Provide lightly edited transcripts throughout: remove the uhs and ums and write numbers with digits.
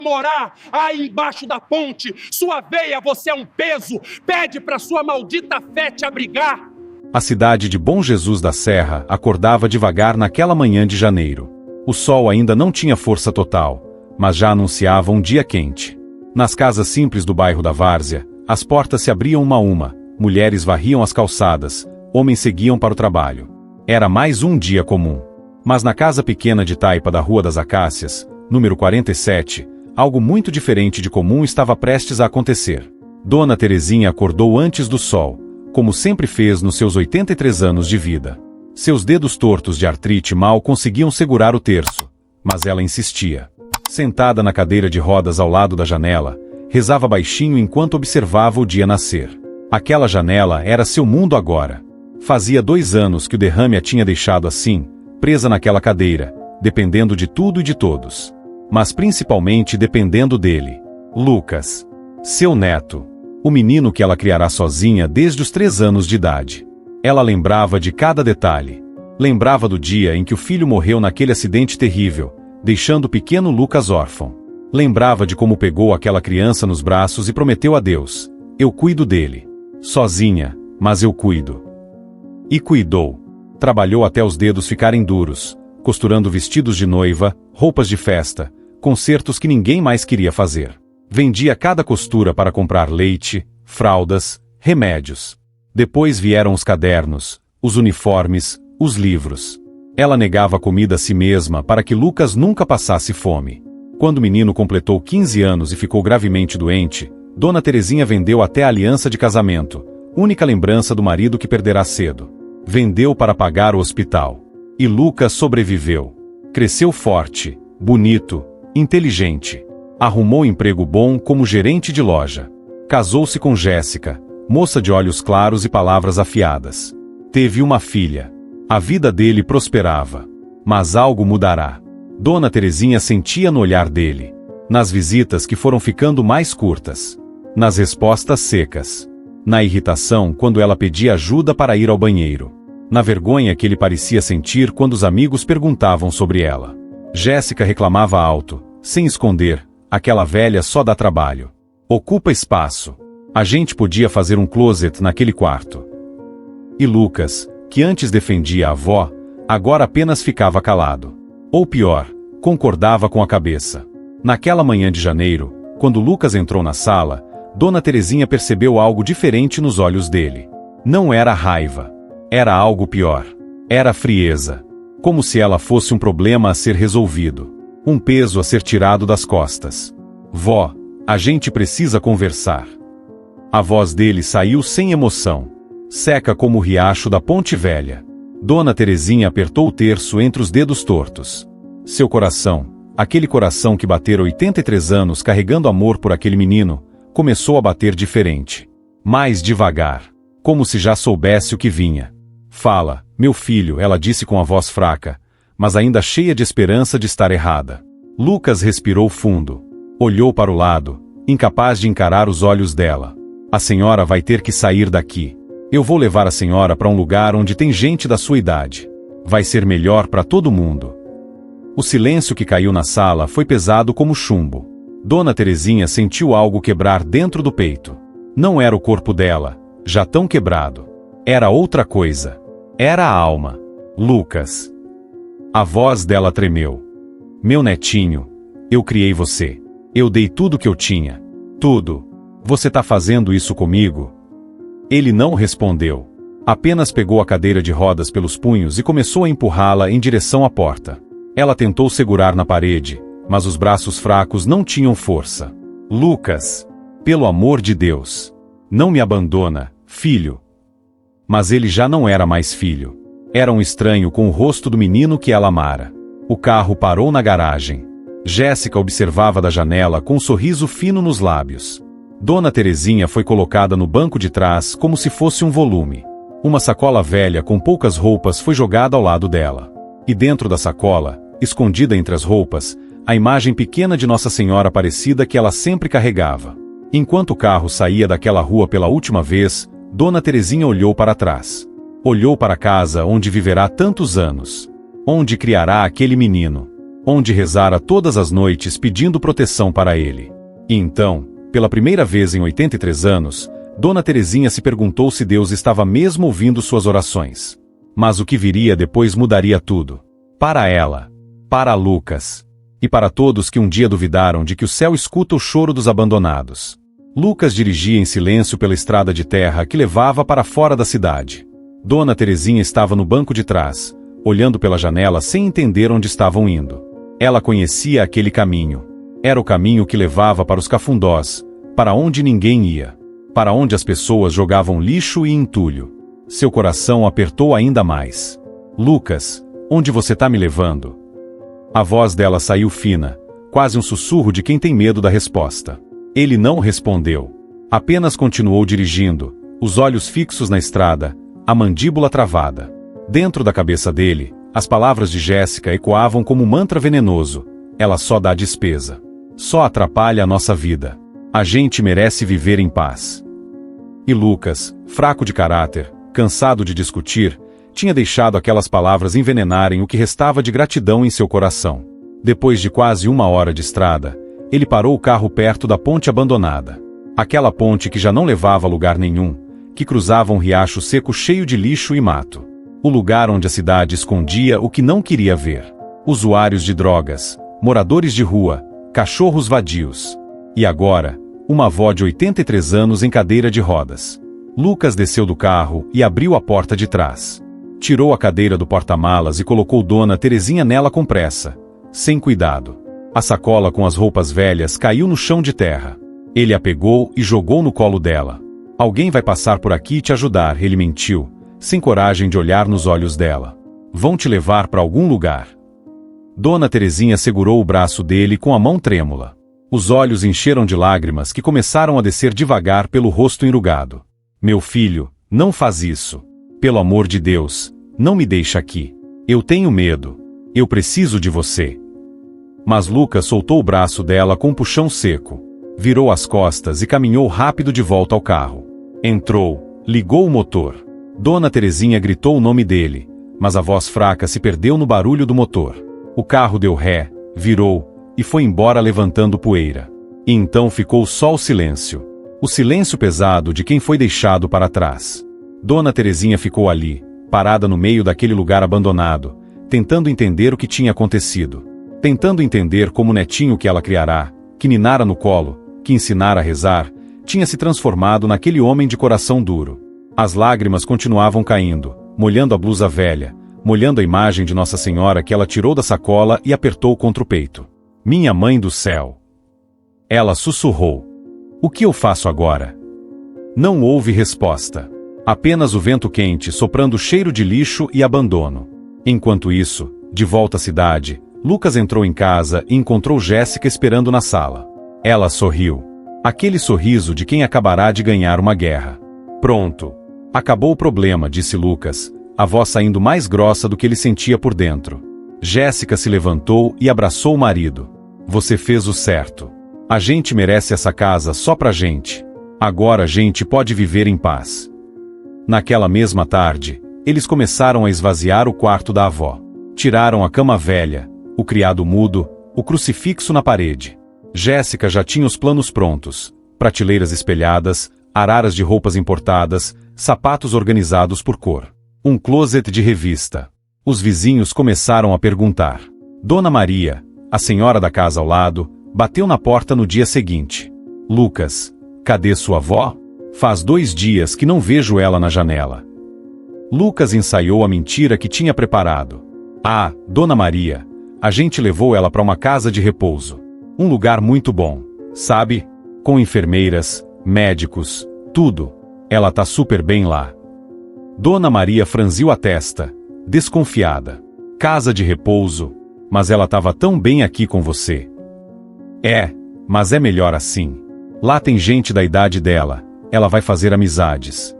morar aí embaixo da ponte. Sua veia, você é um peso. Pede para sua maldita fé te abrigar. A cidade de Bom Jesus da Serra acordava devagar naquela manhã de janeiro. O sol ainda não tinha força total, mas já anunciava um dia quente. Nas casas simples do bairro da Várzea, as portas se abriam uma a uma, mulheres varriam as calçadas, homens seguiam para o trabalho. Era mais um dia comum. Mas na casa pequena de taipa da Rua das Acácias, número 47, algo muito diferente de comum estava prestes a acontecer. Dona Terezinha acordou antes do sol, como sempre fez nos seus 83 anos de vida. Seus dedos tortos de artrite mal conseguiam segurar o terço, mas ela insistia. Sentada na cadeira de rodas ao lado da janela, rezava baixinho enquanto observava o dia nascer. Aquela janela era seu mundo agora. Fazia 2 anos que o derrame a tinha deixado assim, presa naquela cadeira, dependendo de tudo e de todos. Mas principalmente dependendo dele. Lucas. Seu neto. O menino que ela criará sozinha desde os 3 anos de idade. Ela lembrava de cada detalhe. Lembrava do dia em que o filho morreu naquele acidente terrível, deixando o pequeno Lucas órfão. Lembrava de como pegou aquela criança nos braços e prometeu a Deus: eu cuido dele. Sozinha, mas eu cuido. E cuidou. Trabalhou até os dedos ficarem duros, costurando vestidos de noiva, roupas de festa, concertos que ninguém mais queria fazer. Vendia cada costura para comprar leite, fraldas, remédios. Depois vieram os cadernos, os uniformes, os livros. Ela negava comida a si mesma para que Lucas nunca passasse fome. Quando o menino completou 15 anos e ficou gravemente doente, Dona Terezinha vendeu até a aliança de casamento, única lembrança do marido que perderá cedo. Vendeu para pagar o hospital. E Lucas sobreviveu. Cresceu forte, bonito, inteligente. Arrumou emprego bom como gerente de loja. Casou-se com Jéssica, moça de olhos claros e palavras afiadas. Teve uma filha. A vida dele prosperava. Mas algo mudará. Dona Terezinha sentia no olhar dele. Nas visitas que foram ficando mais curtas. Nas respostas secas. Na irritação quando ela pedia ajuda para ir ao banheiro. Na vergonha que ele parecia sentir quando os amigos perguntavam sobre ela. Jéssica reclamava alto, sem esconder: aquela velha só dá trabalho. Ocupa espaço. A gente podia fazer um closet naquele quarto. E Lucas, que antes defendia a avó, agora apenas ficava calado. Ou pior, concordava com a cabeça. Naquela manhã de janeiro, quando Lucas entrou na sala, Dona Terezinha percebeu algo diferente nos olhos dele. Não era raiva. Era algo pior. Era frieza. Como se ela fosse um problema a ser resolvido. Um peso a ser tirado das costas. Vó, a gente precisa conversar. A voz dele saiu sem emoção. Seca como o riacho da Ponte Velha. Dona Terezinha apertou o terço entre os dedos tortos. Seu coração, aquele coração que batera 83 anos carregando amor por aquele menino, começou a bater diferente. Mais devagar. Como se já soubesse o que vinha. Fala, meu filho, ela disse com a voz fraca, mas ainda cheia de esperança de estar errada. Lucas respirou fundo. Olhou para o lado, incapaz de encarar os olhos dela. A senhora vai ter que sair daqui. Eu vou levar a senhora para um lugar onde tem gente da sua idade. Vai ser melhor para todo mundo. O silêncio que caiu na sala foi pesado como chumbo. Dona Terezinha sentiu algo quebrar dentro do peito. Não era o corpo dela, já tão quebrado. Era outra coisa. Era a alma. Lucas. A voz dela tremeu. Meu netinho, eu criei você. Eu dei tudo que eu tinha. Tudo. Você tá fazendo isso comigo? Ele não respondeu. Apenas pegou a cadeira de rodas pelos punhos e começou a empurrá-la em direção à porta. Ela tentou segurar na parede, mas os braços fracos não tinham força. Lucas, pelo amor de Deus, não me abandona, filho. Mas ele já não era mais filho. Era um estranho com o rosto do menino que ela amara. O carro parou na garagem. Jéssica observava da janela com um sorriso fino nos lábios. Dona Terezinha foi colocada no banco de trás como se fosse um volume. Uma sacola velha com poucas roupas foi jogada ao lado dela. E dentro da sacola, escondida entre as roupas, a imagem pequena de Nossa Senhora Aparecida que ela sempre carregava. Enquanto o carro saía daquela rua pela última vez, Dona Terezinha olhou para trás. Olhou para a casa onde viverá tantos anos. Onde criará aquele menino. onde rezara todas as noites pedindo proteção para ele. E então, pela primeira vez em 83 anos, Dona Terezinha se perguntou se Deus estava mesmo ouvindo suas orações. Mas o que viria depois mudaria tudo. Para ela, para Lucas, e para todos que um dia duvidaram de que o céu escuta o choro dos abandonados. Lucas dirigia em silêncio pela estrada de terra que levava para fora da cidade. Dona Terezinha estava no banco de trás, olhando pela janela sem entender onde estavam indo. Ela conhecia aquele caminho. Era o caminho que levava para os cafundós, para onde ninguém ia, para onde as pessoas jogavam lixo e entulho. Seu coração apertou ainda mais. Lucas, onde você está me levando? A voz dela saiu fina, quase um sussurro de quem tem medo da resposta. Ele não respondeu. Apenas continuou dirigindo, os olhos fixos na estrada, a mandíbula travada. Dentro da cabeça dele, as palavras de Jéssica ecoavam como um mantra venenoso. Ela só dá despesa. Só atrapalha a nossa vida. A gente merece viver em paz. E Lucas, fraco de caráter, cansado de discutir, tinha deixado aquelas palavras envenenarem o que restava de gratidão em seu coração. Depois de quase 1 hora de estrada, ele parou o carro perto da ponte abandonada. Aquela ponte que já não levava a lugar nenhum, que cruzava um riacho seco cheio de lixo e mato. O lugar onde a cidade escondia o que não queria ver. Usuários de drogas, moradores de rua, cachorros vadios. E agora, uma avó de 83 anos em cadeira de rodas. Lucas desceu do carro e abriu a porta de trás. Tirou a cadeira do porta-malas e colocou Dona Terezinha nela com pressa, sem cuidado. A sacola com as roupas velhas caiu no chão de terra. Ele a pegou e jogou no colo dela. Alguém vai passar por aqui e te ajudar, ele mentiu, sem coragem de olhar nos olhos dela. Vão te levar para algum lugar. Dona Terezinha segurou o braço dele com a mão trêmula. Os olhos encheram de lágrimas que começaram a descer devagar pelo rosto enrugado. Meu filho, não faz isso. Pelo amor de Deus, não me deixa aqui. Eu tenho medo. Eu preciso de você. Mas Lucas soltou o braço dela com um puxão seco. Virou as costas e caminhou rápido de volta ao carro. Entrou, ligou o motor. Dona Terezinha gritou o nome dele, mas a voz fraca se perdeu no barulho do motor. O carro deu ré, virou, e foi embora levantando poeira. E então ficou só o silêncio. O silêncio pesado de quem foi deixado para trás. Dona Terezinha ficou ali, parada no meio daquele lugar abandonado, tentando entender o que tinha acontecido. Tentando entender como o netinho que ela criará, que ninara no colo, que ensinara a rezar, tinha se transformado naquele homem de coração duro. As lágrimas continuavam caindo, molhando a blusa velha, molhando a imagem de Nossa Senhora que ela tirou da sacola e apertou contra o peito. Minha mãe do céu! Ela sussurrou. O que eu faço agora? Não houve resposta. Apenas o vento quente soprando cheiro de lixo e abandono. Enquanto isso, de volta à cidade, Lucas entrou em casa e encontrou Jéssica esperando na sala. Ela sorriu. Aquele sorriso de quem acabará de ganhar uma guerra. Pronto. Acabou o problema, disse Lucas, a voz saindo mais grossa do que ele sentia por dentro. Jéssica se levantou e abraçou o marido. Você fez o certo. A gente merece essa casa só pra gente. Agora a gente pode viver em paz. Naquela mesma tarde, eles começaram a esvaziar o quarto da avó. Tiraram a cama velha, o criado mudo, o crucifixo na parede. Jéssica já tinha os planos prontos. Prateleiras espelhadas, araras de roupas importadas, sapatos organizados por cor. Um closet de revista. Os vizinhos começaram a perguntar. Dona Maria, a senhora da casa ao lado, bateu na porta no dia seguinte. Lucas, cadê sua avó? Faz 2 dias que não vejo ela na janela. Lucas ensaiou a mentira que tinha preparado. Ah, Dona Maria, a gente levou ela para uma casa de repouso. Um lugar muito bom, sabe? Com enfermeiras, médicos, tudo. Ela tá super bem lá. Dona Maria franziu a testa, desconfiada. Casa de repouso, mas ela estava tão bem aqui com você. É, mas é melhor assim. Lá tem gente da idade dela, ela vai fazer amizades.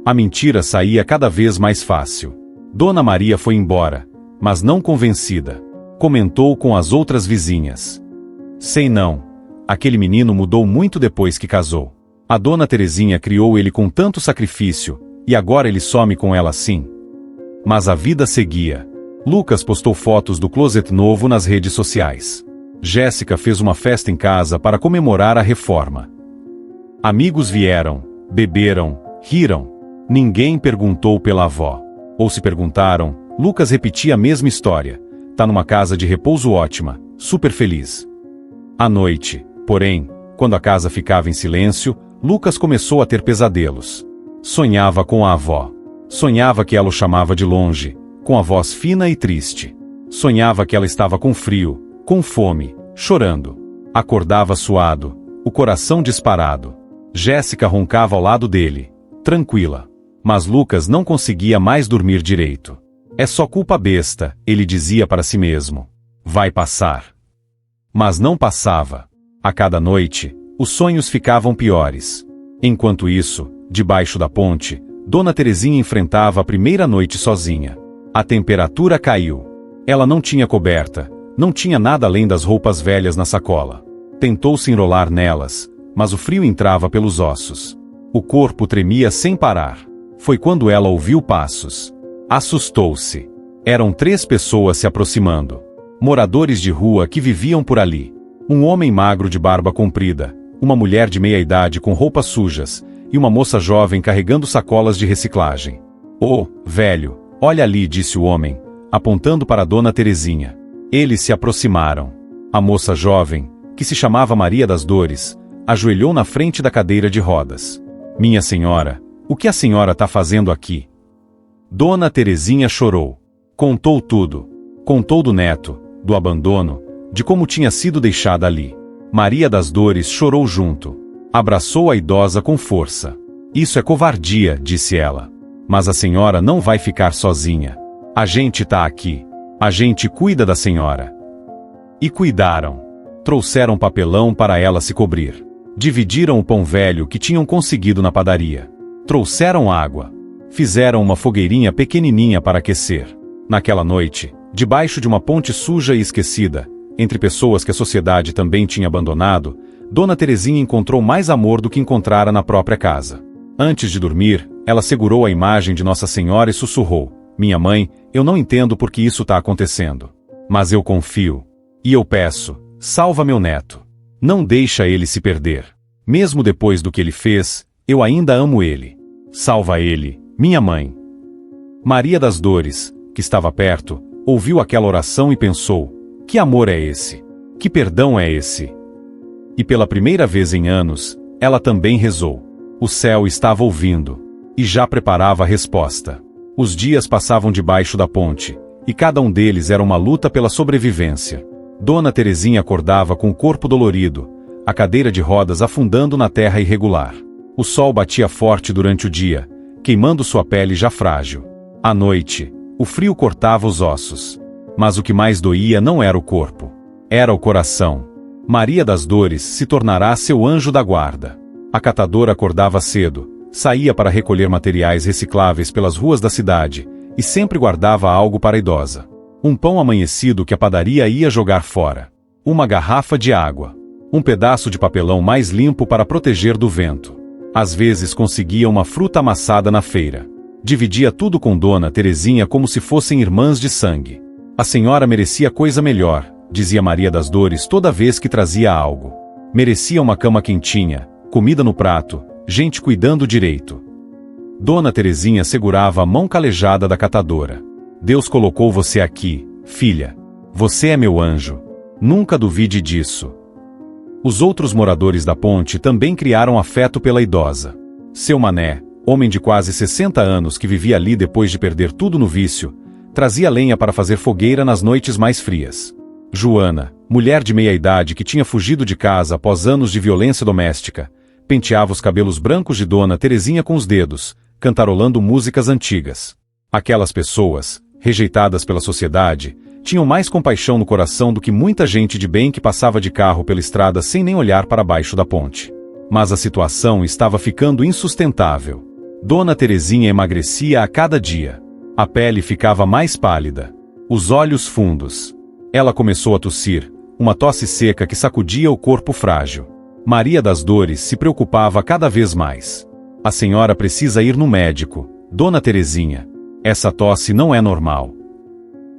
A mentira saía cada vez mais fácil. Dona Maria foi embora, mas não convencida. Comentou com as outras vizinhas. Sei não, aquele menino mudou muito depois que casou. A Dona Terezinha criou ele com tanto sacrifício, e agora ele some com ela assim. Mas a vida seguia. Lucas postou fotos do closet novo nas redes sociais. Jéssica fez uma festa em casa para comemorar a reforma. Amigos vieram, beberam, riram. Ninguém perguntou pela avó. Ou se perguntaram, Lucas repetia a mesma história. Tá numa casa de repouso ótima, super feliz. À noite, porém, quando a casa ficava em silêncio, Lucas começou a ter pesadelos. Sonhava com a avó. Sonhava que ela o chamava de longe, com a voz fina e triste. Sonhava que ela estava com frio, com fome, chorando. Acordava suado, o coração disparado. Jéssica roncava ao lado dele, tranquila. Mas Lucas não conseguia mais dormir direito. É só culpa besta, ele dizia para si mesmo. Vai passar. Mas não passava. A cada noite, os sonhos ficavam piores. Enquanto isso, debaixo da ponte, Dona Terezinha enfrentava a primeira noite sozinha. A temperatura caiu. Ela não tinha coberta, não tinha nada além das roupas velhas na sacola. Tentou se enrolar nelas, mas o frio entrava pelos ossos. O corpo tremia sem parar. Foi quando ela ouviu passos. Assustou-se. Eram 3 pessoas se aproximando. Moradores de rua que viviam por ali. Um homem magro de barba comprida, uma mulher de meia-idade com roupas sujas, e uma moça jovem carregando sacolas de reciclagem. "Ô, velho, olha ali", disse o homem, apontando para Dona Terezinha. Eles se aproximaram. A moça jovem, que se chamava Maria das Dores, ajoelhou na frente da cadeira de rodas. "Minha senhora, o que a senhora está fazendo aqui?" Dona Terezinha chorou. Contou tudo. Contou do neto, do abandono, de como tinha sido deixada ali. Maria das Dores chorou junto. Abraçou a idosa com força. "Isso é covardia", disse ela. "Mas a senhora não vai ficar sozinha. A gente tá aqui. A gente cuida da senhora." E cuidaram. Trouxeram papelão para ela se cobrir. Dividiram o pão velho que tinham conseguido na padaria. Trouxeram água. Fizeram uma fogueirinha pequenininha para aquecer. Naquela noite, debaixo de uma ponte suja e esquecida, entre pessoas que a sociedade também tinha abandonado, Dona Terezinha encontrou mais amor do que encontrara na própria casa. Antes de dormir, ela segurou a imagem de Nossa Senhora e sussurrou: "Minha mãe, eu não entendo por que isso está acontecendo. Mas eu confio. E eu peço, salva meu neto. Não deixa ele se perder. Mesmo depois do que ele fez, eu ainda amo ele. Salva ele, minha mãe." Maria das Dores, que estava perto, ouviu aquela oração e pensou: que amor é esse? Que perdão é esse? E pela primeira vez em anos, ela também rezou. O céu estava ouvindo, e já preparava a resposta. Os dias passavam debaixo da ponte, e cada um deles era uma luta pela sobrevivência. Dona Terezinha acordava com o corpo dolorido, a cadeira de rodas afundando na terra irregular. O sol batia forte durante o dia, queimando sua pele já frágil. À noite, o frio cortava os ossos. Mas o que mais doía não era o corpo. Era o coração. Maria das Dores se tornará seu anjo da guarda. A catadora acordava cedo, saía para recolher materiais recicláveis pelas ruas da cidade, e sempre guardava algo para a idosa. Um pão amanhecido que a padaria ia jogar fora. Uma garrafa de água. Um pedaço de papelão mais limpo para proteger do vento. Às vezes conseguia uma fruta amassada na feira. Dividia tudo com Dona Terezinha como se fossem irmãs de sangue. A senhora merecia coisa melhor, dizia Maria das Dores toda vez que trazia algo. Merecia uma cama quentinha, comida no prato, gente cuidando direito. Dona Terezinha segurava a mão calejada da catadora. "Deus colocou você aqui, filha. Você é meu anjo. Nunca duvide disso." Os outros moradores da ponte também criaram afeto pela idosa. Seu Mané, homem de quase 60 anos que vivia ali depois de perder tudo no vício, trazia lenha para fazer fogueira nas noites mais frias. Joana, mulher de meia-idade que tinha fugido de casa após anos de violência doméstica, penteava os cabelos brancos de Dona Terezinha com os dedos, cantarolando músicas antigas. Aquelas pessoas, rejeitadas pela sociedade, tinham mais compaixão no coração do que muita gente de bem que passava de carro pela estrada sem nem olhar para baixo da ponte. Mas a situação estava ficando insustentável. Dona Terezinha emagrecia a cada dia. A pele ficava mais pálida. Os olhos fundos. Ela começou a tossir, uma tosse seca que sacudia o corpo frágil. Maria das Dores se preocupava cada vez mais. "A senhora precisa ir no médico, Dona Terezinha. Essa tosse não é normal."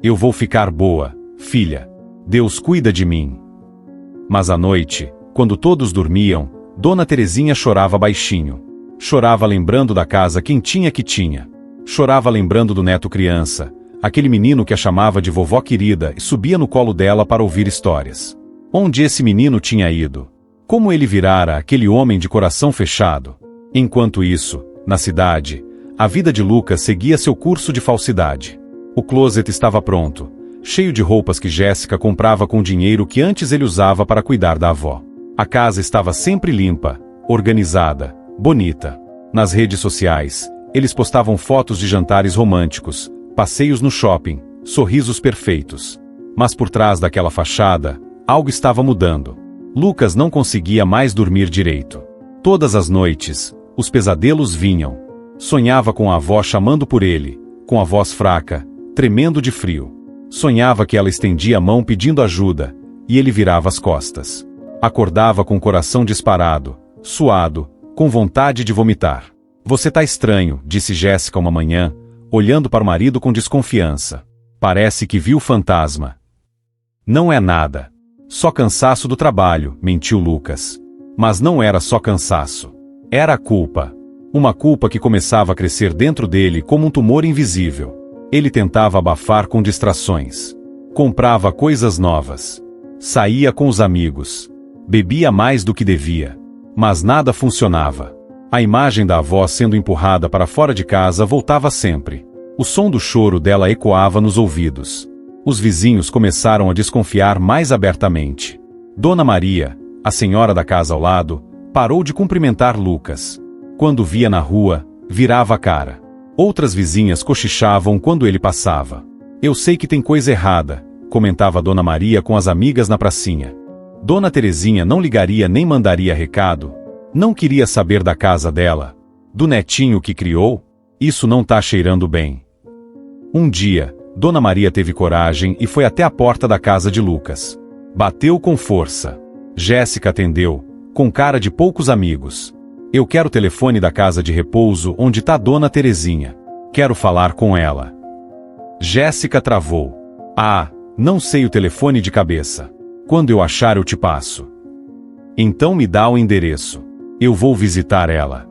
Eu vou ficar boa, filha. Deus cuida de mim. Mas à noite, quando todos dormiam, Dona Terezinha chorava baixinho. Chorava lembrando da casa quentinha que tinha. Chorava lembrando do neto criança, aquele menino que a chamava de vovó querida e subia no colo dela para ouvir histórias. Onde esse menino tinha ido? Como ele virara aquele homem de coração fechado? Enquanto isso, na cidade, a vida de Lucas seguia seu curso de falsidade. O closet estava pronto, cheio de roupas que Jéssica comprava com dinheiro que antes ele usava para cuidar da avó. A casa estava sempre limpa, organizada, bonita. Nas redes sociais, eles postavam fotos de jantares românticos, passeios no shopping, sorrisos perfeitos. Mas por trás daquela fachada, algo estava mudando. Lucas não conseguia mais dormir direito. Todas as noites, os pesadelos vinham. Sonhava com a avó chamando por ele, com a voz fraca, tremendo de frio. Sonhava que ela estendia a mão pedindo ajuda, e ele virava as costas. Acordava com o coração disparado, suado, com vontade de vomitar. Você tá estranho, disse Jéssica uma manhã, olhando para o marido com desconfiança. Parece que viu fantasma. Não é nada. Só cansaço do trabalho, mentiu Lucas. Mas não era só cansaço. Era a culpa. Uma culpa que começava a crescer dentro dele como um tumor invisível. Ele tentava abafar com distrações. Comprava coisas novas. Saía com os amigos. Bebia mais do que devia. Mas nada funcionava. A imagem da avó sendo empurrada para fora de casa voltava sempre. O som do choro dela ecoava nos ouvidos. Os vizinhos começaram a desconfiar mais abertamente. Dona Maria, a senhora da casa ao lado, parou de cumprimentar Lucas. Quando via na rua, virava a cara. Outras vizinhas cochichavam quando ele passava. Eu sei que tem coisa errada, comentava Dona Maria com as amigas na pracinha. Dona Terezinha não ligaria nem mandaria recado. Não queria saber da casa dela. Do netinho que criou? Isso não tá cheirando bem. Um dia, Dona Maria teve coragem e foi até a porta da casa de Lucas. Bateu com força. Jéssica atendeu, com cara de poucos amigos. Eu quero o telefone da casa de repouso onde tá Dona Terezinha. Quero falar com ela. Jéssica travou. Ah, não sei o telefone de cabeça. Quando eu achar eu te passo. Então me dá o endereço. Eu vou visitar ela.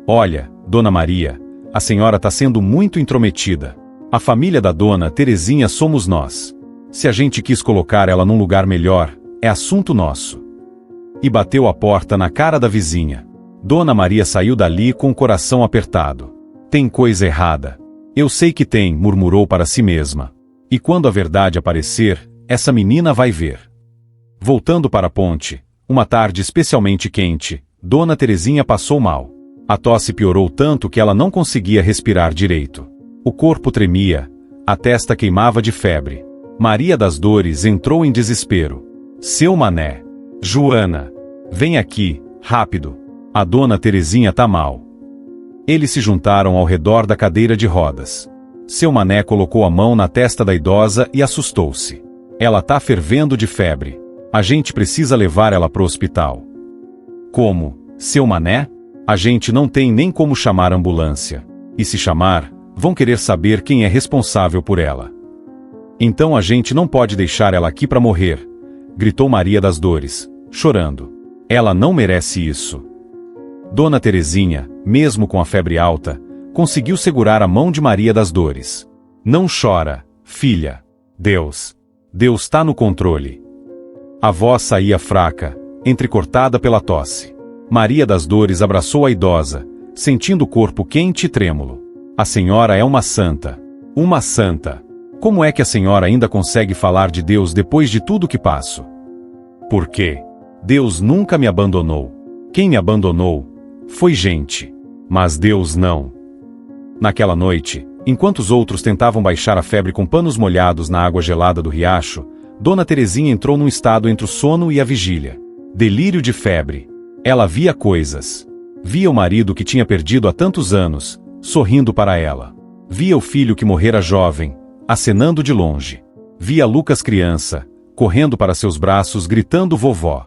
Olha, Dona Maria, a senhora tá sendo muito intrometida. A família da Dona Terezinha somos nós. Se a gente quis colocar ela num lugar melhor, é assunto nosso. E bateu a porta na cara da vizinha. Dona Maria saiu dali com o coração apertado. Tem coisa errada. Eu sei que tem, murmurou para si mesma. E quando a verdade aparecer, essa menina vai ver. Voltando para a ponte, uma tarde especialmente quente, Dona Terezinha passou mal. A tosse piorou tanto que ela não conseguia respirar direito. O corpo tremia, a testa queimava de febre. Maria das Dores entrou em desespero. Seu Mané. Joana. Vem aqui, rápido. A Dona Terezinha tá mal. Eles se juntaram ao redor da cadeira de rodas. Seu Mané colocou a mão na testa da idosa e assustou-se. Ela tá fervendo de febre. A gente precisa levar ela pro hospital. Como? Seu Mané? A gente não tem nem como chamar ambulância. E se chamar, vão querer saber quem é responsável por ela. Então a gente não pode deixar ela aqui para morrer, gritou Maria das Dores, chorando. Ela não merece isso. Dona Terezinha, mesmo com a febre alta, conseguiu segurar a mão de Maria das Dores. Não chora, filha. Deus tá no controle. A voz saía fraca, entrecortada pela tosse. Maria das Dores abraçou a idosa, sentindo o corpo quente e trêmulo. A senhora é uma santa. Uma santa. Como é que a senhora ainda consegue falar de Deus depois de tudo que passo? Por quê? Deus nunca me abandonou. Quem me abandonou foi gente. Mas Deus não. Naquela noite, enquanto os outros tentavam baixar a febre com panos molhados na água gelada do riacho, Dona Terezinha entrou num estado entre o sono e a vigília. Delírio de febre. Ela via coisas. Via o marido que tinha perdido há tantos anos, sorrindo para ela. Via o filho que morrera jovem, acenando de longe. Via Lucas criança, correndo para seus braços gritando vovó.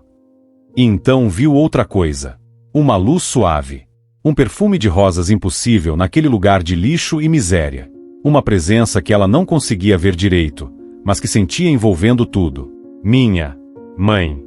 E então viu outra coisa. Uma luz suave. Um perfume de rosas impossível naquele lugar de lixo e miséria. Uma presença que ela não conseguia ver direito, mas que sentia envolvendo tudo. Minha mãe!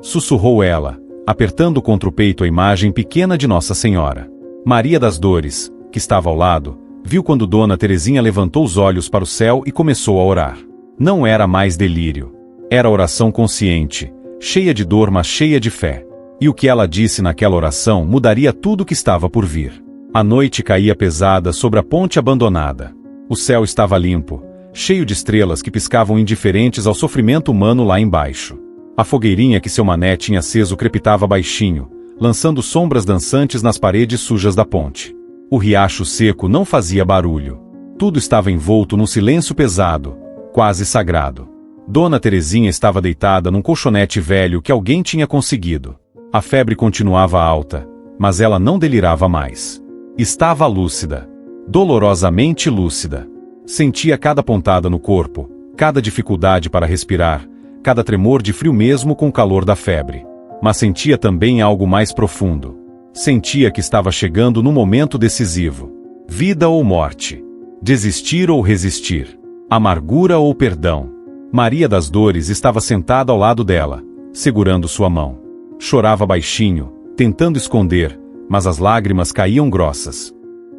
Sussurrou ela, apertando contra o peito a imagem pequena de Nossa Senhora. Maria das Dores, que estava ao lado, viu quando Dona Terezinha levantou os olhos para o céu e começou a orar. Não era mais delírio. Era oração consciente, cheia de dor, mas cheia de fé. E o que ela disse naquela oração mudaria tudo o que estava por vir. A noite caía pesada sobre a ponte abandonada. O céu estava limpo, cheio de estrelas que piscavam indiferentes ao sofrimento humano lá embaixo. A fogueirinha que seu mané tinha aceso crepitava baixinho, lançando sombras dançantes nas paredes sujas da ponte. O riacho seco não fazia barulho. Tudo estava envolto num silêncio pesado, quase sagrado. Dona Terezinha estava deitada num colchonete velho que alguém tinha conseguido. A febre continuava alta, mas ela não delirava mais. Estava lúcida, dolorosamente lúcida. Sentia cada pontada no corpo, cada dificuldade para respirar, cada tremor de frio mesmo com o calor da febre. Mas sentia também algo mais profundo. Sentia que estava chegando num momento decisivo. Vida ou morte. Desistir ou resistir. Amargura ou perdão. Maria das Dores estava sentada ao lado dela, segurando sua mão. Chorava baixinho, tentando esconder, mas as lágrimas caíam grossas.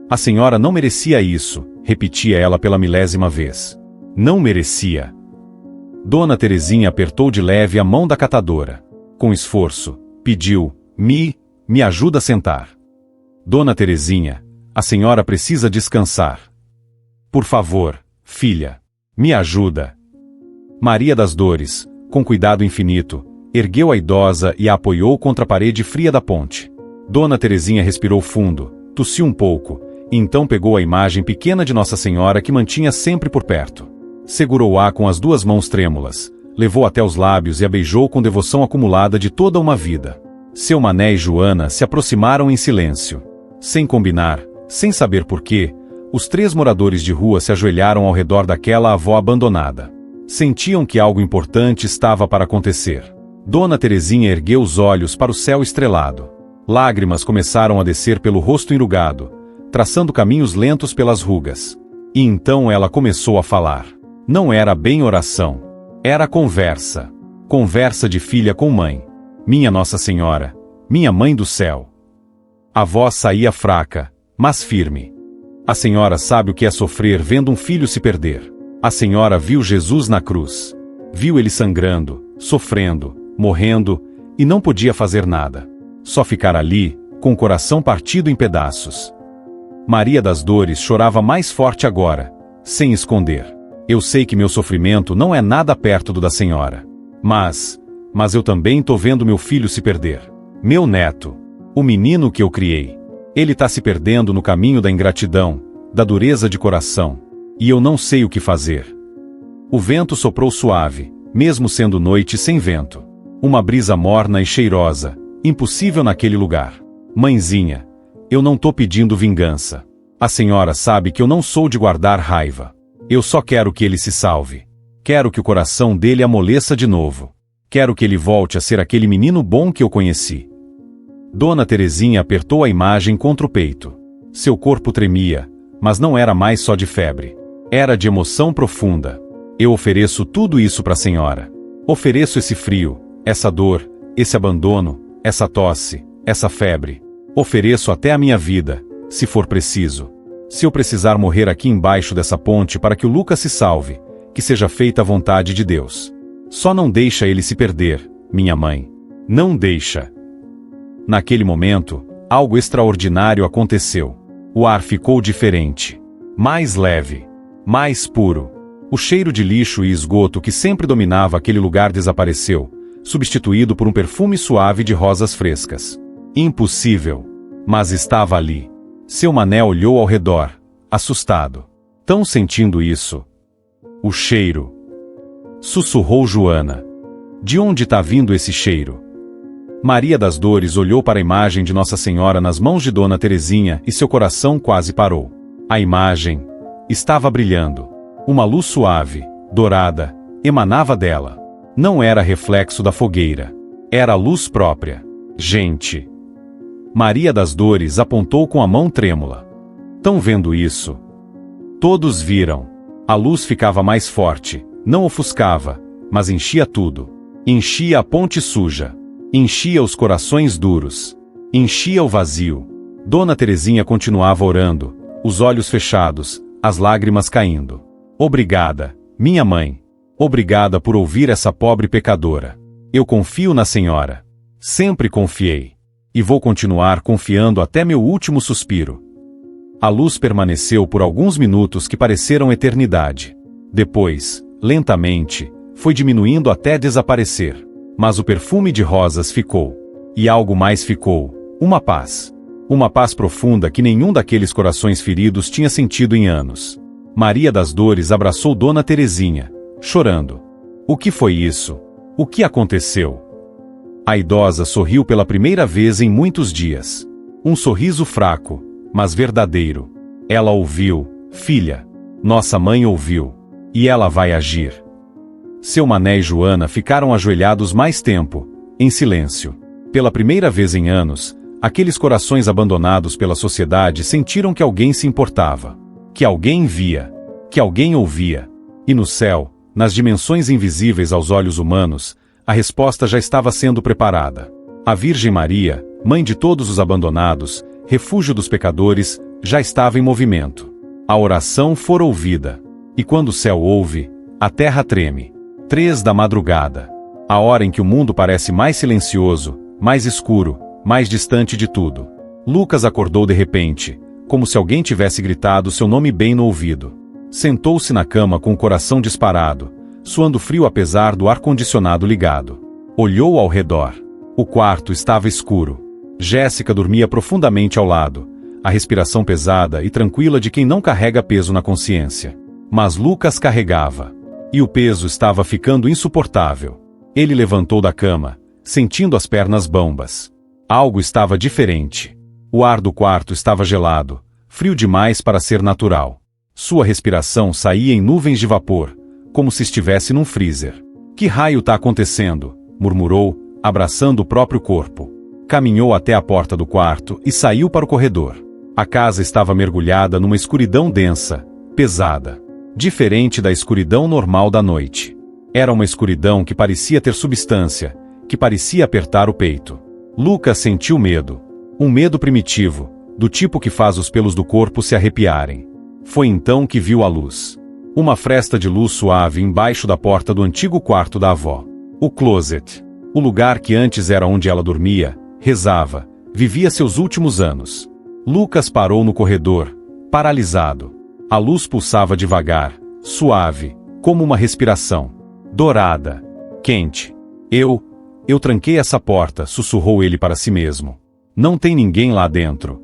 A senhora não merecia isso, repetia ela pela milésima vez. Não merecia. Dona Terezinha apertou de leve a mão da catadora. Com esforço, pediu, me ajuda a sentar. Dona Terezinha, a senhora precisa descansar. Por favor, filha, me ajuda. Maria das Dores, com cuidado infinito, ergueu a idosa e a apoiou contra a parede fria da ponte. Dona Terezinha respirou fundo, tossiu um pouco, e então pegou a imagem pequena de Nossa Senhora que mantinha sempre por perto. Segurou-a com as duas mãos trêmulas, levou até os lábios e a beijou com devoção acumulada de toda uma vida. Seu mané e Joana se aproximaram em silêncio. Sem combinar, sem saber porquê, os 3 moradores de rua se ajoelharam ao redor daquela avó abandonada. Sentiam que algo importante estava para acontecer. Dona Terezinha ergueu os olhos para o céu estrelado. Lágrimas começaram a descer pelo rosto enrugado, traçando caminhos lentos pelas rugas. E então ela começou a falar. Não era bem oração. Era conversa. Conversa de filha com mãe. Minha Nossa Senhora, minha Mãe do Céu. A voz saía fraca, mas firme. A senhora sabe o que é sofrer vendo um filho se perder. A senhora viu Jesus na cruz. Viu ele sangrando, sofrendo, morrendo, e não podia fazer nada. Só ficar ali, com o coração partido em pedaços. Maria das Dores chorava mais forte agora, sem esconder. Eu sei que meu sofrimento não é nada perto do da senhora. Mas eu também tô vendo meu filho se perder. Meu neto. O menino que eu criei. Ele tá se perdendo no caminho da ingratidão, da dureza de coração. E eu não sei o que fazer. O vento soprou suave, mesmo sendo noite sem vento. Uma brisa morna e cheirosa, impossível naquele lugar. Mãezinha, eu não tô pedindo vingança. A senhora sabe que eu não sou de guardar raiva. Eu só quero que ele se salve. Quero que o coração dele amoleça de novo. Quero que ele volte a ser aquele menino bom que eu conheci. Dona Terezinha apertou a imagem contra o peito. Seu corpo tremia, mas não era mais só de febre. Era de emoção profunda. Eu ofereço tudo isso para a senhora. Ofereço esse frio, essa dor, esse abandono, essa tosse, essa febre. Ofereço até a minha vida, se for preciso. Se eu precisar morrer aqui embaixo dessa ponte para que o Lucas se salve, que seja feita a vontade de Deus. Só não deixa ele se perder, minha mãe. Não deixa. Naquele momento, algo extraordinário aconteceu. O ar ficou diferente. Mais leve. Mais puro. O cheiro de lixo e esgoto que sempre dominava aquele lugar desapareceu, substituído por um perfume suave de rosas frescas. Impossível. Mas estava ali. Seu mané olhou ao redor, assustado. Tão sentindo isso. O cheiro. Sussurrou Joana. De onde está vindo esse cheiro? Maria das Dores olhou para a imagem de Nossa Senhora nas mãos de Dona Terezinha e seu coração quase parou. A imagem estava brilhando. Uma luz suave, dourada, emanava dela. Não era reflexo da fogueira. Era a luz própria. Gente. Maria das Dores apontou com a mão trêmula. Tão vendo isso? Todos viram. A luz ficava mais forte, não ofuscava, mas enchia tudo. Enchia a ponte suja. Enchia os corações duros. Enchia o vazio. Dona Terezinha continuava orando, os olhos fechados, as lágrimas caindo. Obrigada, minha mãe. Obrigada por ouvir essa pobre pecadora. Eu confio na senhora. Sempre confiei. E vou continuar confiando até meu último suspiro. A luz permaneceu por alguns minutos que pareceram eternidade. Depois, lentamente, foi diminuindo até desaparecer. Mas o perfume de rosas ficou. E algo mais ficou. Uma paz. Uma paz profunda que nenhum daqueles corações feridos tinha sentido em anos. Maria das Dores abraçou Dona Terezinha, chorando. O que foi isso? O que aconteceu? A idosa sorriu pela primeira vez em muitos dias. Um sorriso fraco, mas verdadeiro. Ela ouviu, filha. Nossa mãe ouviu. E ela vai agir. Seu Mané e Joana ficaram ajoelhados mais tempo, em silêncio. Pela primeira vez em anos, aqueles corações abandonados pela sociedade sentiram que alguém se importava. Que alguém via. Que alguém ouvia. E no céu, nas dimensões invisíveis aos olhos humanos, a resposta já estava sendo preparada. A Virgem Maria, mãe de todos os abandonados, refúgio dos pecadores, já estava em movimento. A oração fora ouvida. E quando o céu ouve, a terra treme. 3 da madrugada. A hora em que o mundo parece mais silencioso, mais escuro, mais distante de tudo. Lucas acordou de repente, como se alguém tivesse gritado seu nome bem no ouvido. Sentou-se na cama com o coração disparado, suando frio apesar do ar-condicionado ligado. Olhou ao redor. O quarto estava escuro. Jéssica dormia profundamente ao lado, a respiração pesada e tranquila de quem não carrega peso na consciência. Mas Lucas carregava. E o peso estava ficando insuportável. Ele levantou da cama, sentindo as pernas bambas. Algo estava diferente. O ar do quarto estava gelado, frio demais para ser natural. Sua respiração saía em nuvens de vapor, como se estivesse num freezer. Que raio está acontecendo? Murmurou, abraçando o próprio corpo. Caminhou até a porta do quarto e saiu para o corredor. A casa estava mergulhada numa escuridão densa, pesada. Diferente da escuridão normal da noite. Era uma escuridão que parecia ter substância, que parecia apertar o peito. Lucas sentiu medo. Um medo primitivo, do tipo que faz os pelos do corpo se arrepiarem. Foi então que viu a luz. Uma fresta de luz suave embaixo da porta do antigo quarto da avó. O closet. O lugar que antes era onde ela dormia, rezava, vivia seus últimos anos. Lucas parou no corredor, paralisado. A luz pulsava devagar, suave, como uma respiração. Dourada. Quente. Eu tranquei essa porta, sussurrou ele para si mesmo. Não tem ninguém lá dentro.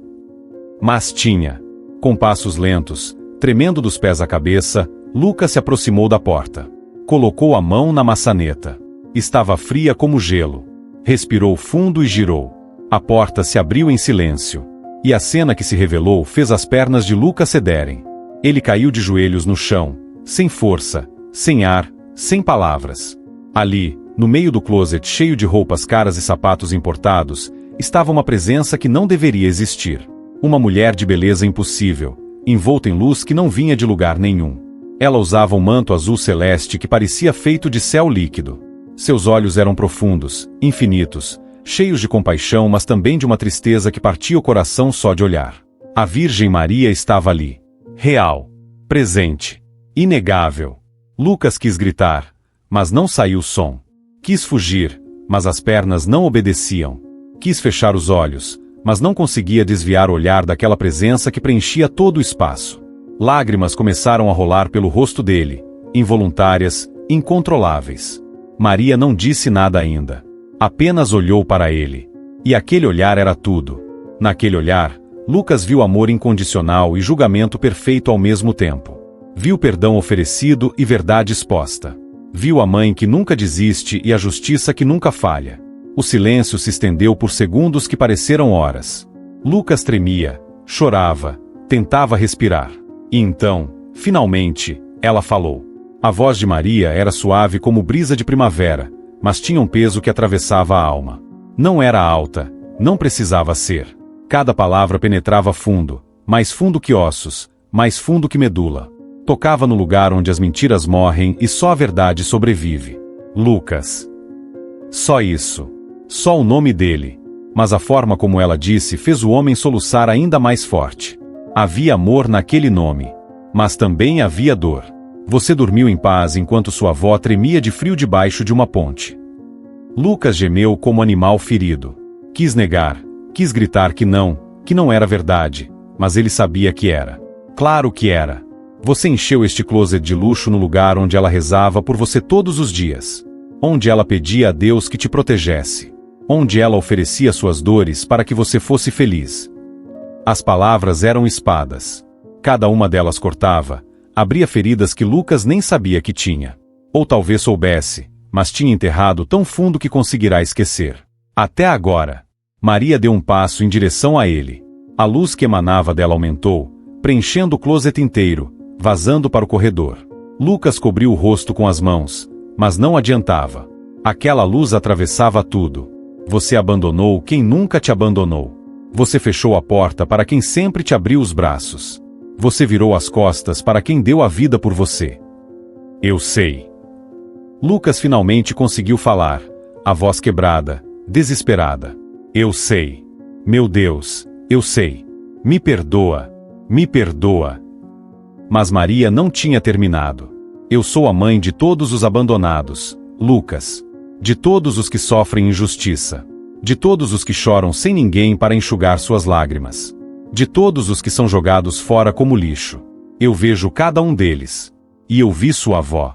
Mas tinha. Com passos lentos, tremendo dos pés à cabeça, Lucas se aproximou da porta. Colocou a mão na maçaneta. Estava fria como gelo. Respirou fundo e girou. A porta se abriu em silêncio. E a cena que se revelou fez as pernas de Lucas cederem. Ele caiu de joelhos no chão, sem força, sem ar, sem palavras. Ali, no meio do closet cheio de roupas caras e sapatos importados, estava uma presença que não deveria existir. Uma mulher de beleza impossível, envolta em luz que não vinha de lugar nenhum. Ela usava um manto azul celeste que parecia feito de céu líquido. Seus olhos eram profundos, infinitos, cheios de compaixão, mas também de uma tristeza que partia o coração só de olhar. A Virgem Maria estava ali. Real. Presente. Inegável. Lucas quis gritar, mas não saiu som. Quis fugir, mas as pernas não obedeciam. Quis fechar os olhos, mas não conseguia desviar o olhar daquela presença que preenchia todo o espaço. Lágrimas começaram a rolar pelo rosto dele, involuntárias, incontroláveis. Maria não disse nada ainda. Apenas olhou para ele. E aquele olhar era tudo. Naquele olhar, Lucas viu amor incondicional e julgamento perfeito ao mesmo tempo. Viu perdão oferecido e verdade exposta. Viu a mãe que nunca desiste e a justiça que nunca falha. O silêncio se estendeu por segundos que pareceram horas. Lucas tremia, chorava, tentava respirar. E então, finalmente, ela falou. A voz de Maria era suave como brisa de primavera, mas tinha um peso que atravessava a alma. Não era alta, não precisava ser. Cada palavra penetrava fundo, mais fundo que ossos, mais fundo que medula. Tocava no lugar onde as mentiras morrem e só a verdade sobrevive. Lucas. Só isso. Só o nome dele. Mas a forma como ela disse fez o homem soluçar ainda mais forte. Havia amor naquele nome. Mas também havia dor. Você dormiu em paz enquanto sua avó tremia de frio debaixo de uma ponte. Lucas gemeu como animal ferido. Quis negar, quis gritar que não era verdade, mas ele sabia que era. Claro que era. Você encheu este closet de luxo no lugar onde ela rezava por você todos os dias. Onde ela pedia a Deus que te protegesse. Onde ela oferecia suas dores para que você fosse feliz. As palavras eram espadas. Cada uma delas cortava, abria feridas que Lucas nem sabia que tinha. Ou talvez soubesse, mas tinha enterrado tão fundo que conseguirá esquecer. Até agora. Maria deu um passo em direção a ele. A luz que emanava dela aumentou, preenchendo o closet inteiro, vazando para o corredor. Lucas cobriu o rosto com as mãos, mas não adiantava. Aquela luz atravessava tudo. Você abandonou quem nunca te abandonou. Você fechou a porta para quem sempre te abriu os braços. Você virou as costas para quem deu a vida por você. Eu sei. Lucas finalmente conseguiu falar, a voz quebrada, desesperada. Eu sei. Meu Deus, eu sei. Me perdoa. Me perdoa. Mas Maria não tinha terminado. Eu sou a mãe de todos os abandonados, Lucas. De todos os que sofrem injustiça. De todos os que choram sem ninguém para enxugar suas lágrimas. De todos os que são jogados fora como lixo. Eu vejo cada um deles. E eu vi sua avó.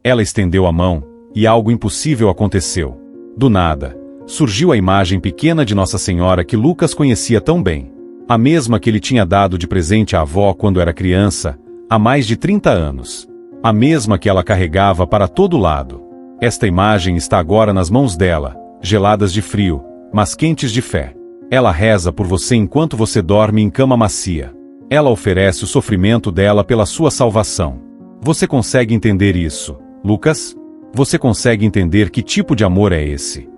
Ela estendeu a mão, e algo impossível aconteceu. Do nada, surgiu a imagem pequena de Nossa Senhora que Lucas conhecia tão bem. A mesma que ele tinha dado de presente à avó quando era criança, há mais de 30 anos. A mesma que ela carregava para todo lado. Esta imagem está agora nas mãos dela, geladas de frio, mas quentes de fé. Ela reza por você enquanto você dorme em cama macia. Ela oferece o sofrimento dela pela sua salvação. Você consegue entender isso, Lucas? Você consegue entender que tipo de amor é esse?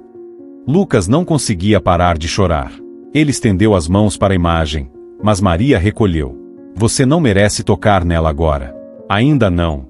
Lucas não conseguia parar de chorar. Ele estendeu as mãos para a imagem, mas Maria recolheu. Você não merece tocar nela agora. Ainda não.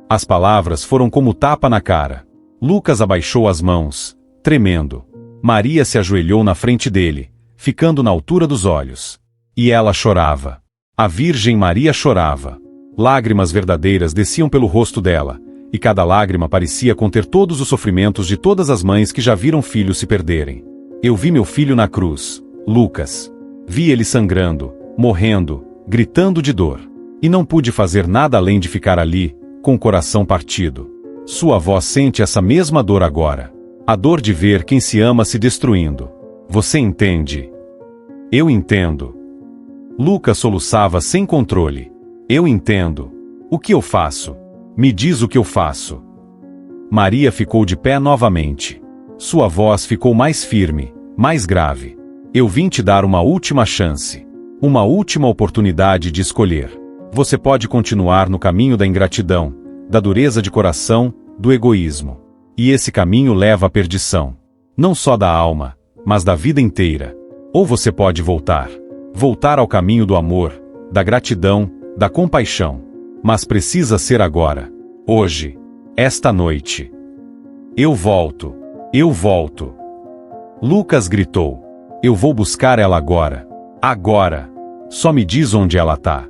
As palavras foram como tapa na cara. Lucas abaixou as mãos, tremendo. Maria se ajoelhou na frente dele, ficando na altura dos olhos. E ela chorava. A Virgem Maria chorava. Lágrimas verdadeiras desciam pelo rosto dela, e cada lágrima parecia conter todos os sofrimentos de todas as mães que já viram filhos se perderem. Eu vi meu filho na cruz, Lucas. Vi ele sangrando, morrendo, gritando de dor. E não pude fazer nada além de ficar ali, com o coração partido. Sua avó sente essa mesma dor agora. A dor de ver quem se ama se destruindo. Você entende? Eu entendo. Lucas soluçava sem controle. Eu entendo. O que eu faço? Me diz o que eu faço. Maria ficou de pé novamente. Sua voz ficou mais firme, mais grave. Eu vim te dar uma última chance. Uma última oportunidade de escolher. Você pode continuar no caminho da ingratidão, da dureza de coração, do egoísmo. E esse caminho leva à perdição. Não só da alma, mas da vida inteira. Ou você pode voltar. Voltar ao caminho do amor, da gratidão, da compaixão. Mas precisa ser agora. Hoje. Esta noite. Eu volto. Eu volto. Lucas gritou. Eu vou buscar ela agora. Agora. Só me diz onde ela tá.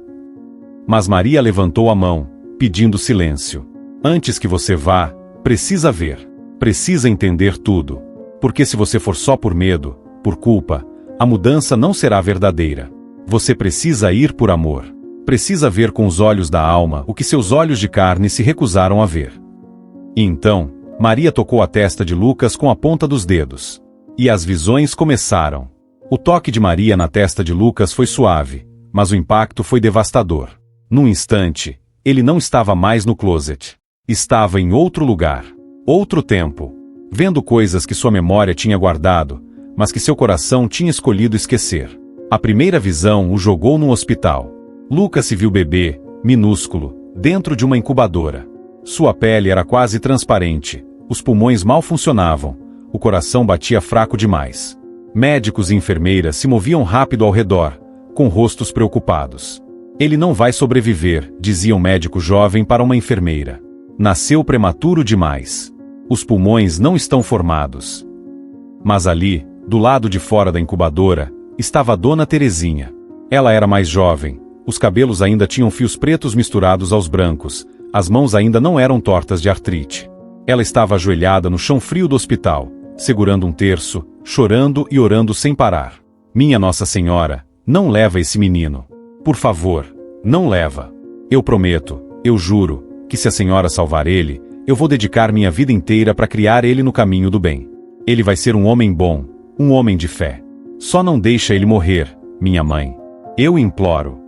Mas Maria levantou a mão, pedindo silêncio. Antes que você vá, precisa ver. Precisa entender tudo. Porque se você for só por medo, por culpa, a mudança não será verdadeira. Você precisa ir por amor. Precisa ver com os olhos da alma o que seus olhos de carne se recusaram a ver. E então, Maria tocou a testa de Lucas com a ponta dos dedos. E as visões começaram. O toque de Maria na testa de Lucas foi suave, mas o impacto foi devastador. Num instante, ele não estava mais no closet. Estava em outro lugar. Outro tempo. Vendo coisas que sua memória tinha guardado, mas que seu coração tinha escolhido esquecer. A primeira visão o jogou num hospital. Lucas se viu bebê, minúsculo, dentro de uma incubadora. Sua pele era quase transparente, os pulmões mal funcionavam, o coração batia fraco demais. Médicos e enfermeiras se moviam rápido ao redor, com rostos preocupados. Ele não vai sobreviver, dizia um médico jovem para uma enfermeira. Nasceu prematuro demais. Os pulmões não estão formados. Mas ali, do lado de fora da incubadora, estava a Dona Terezinha. Ela era mais jovem, os cabelos ainda tinham fios pretos misturados aos brancos, as mãos ainda não eram tortas de artrite. Ela estava ajoelhada no chão frio do hospital, segurando um terço, chorando e orando sem parar. Minha Nossa Senhora, não leva esse menino. Por favor, não leva. Eu prometo, eu juro, que se a senhora salvar ele, eu vou dedicar minha vida inteira para criar ele no caminho do bem. Ele vai ser um homem bom, um homem de fé. Só não deixa ele morrer, minha mãe. Eu imploro.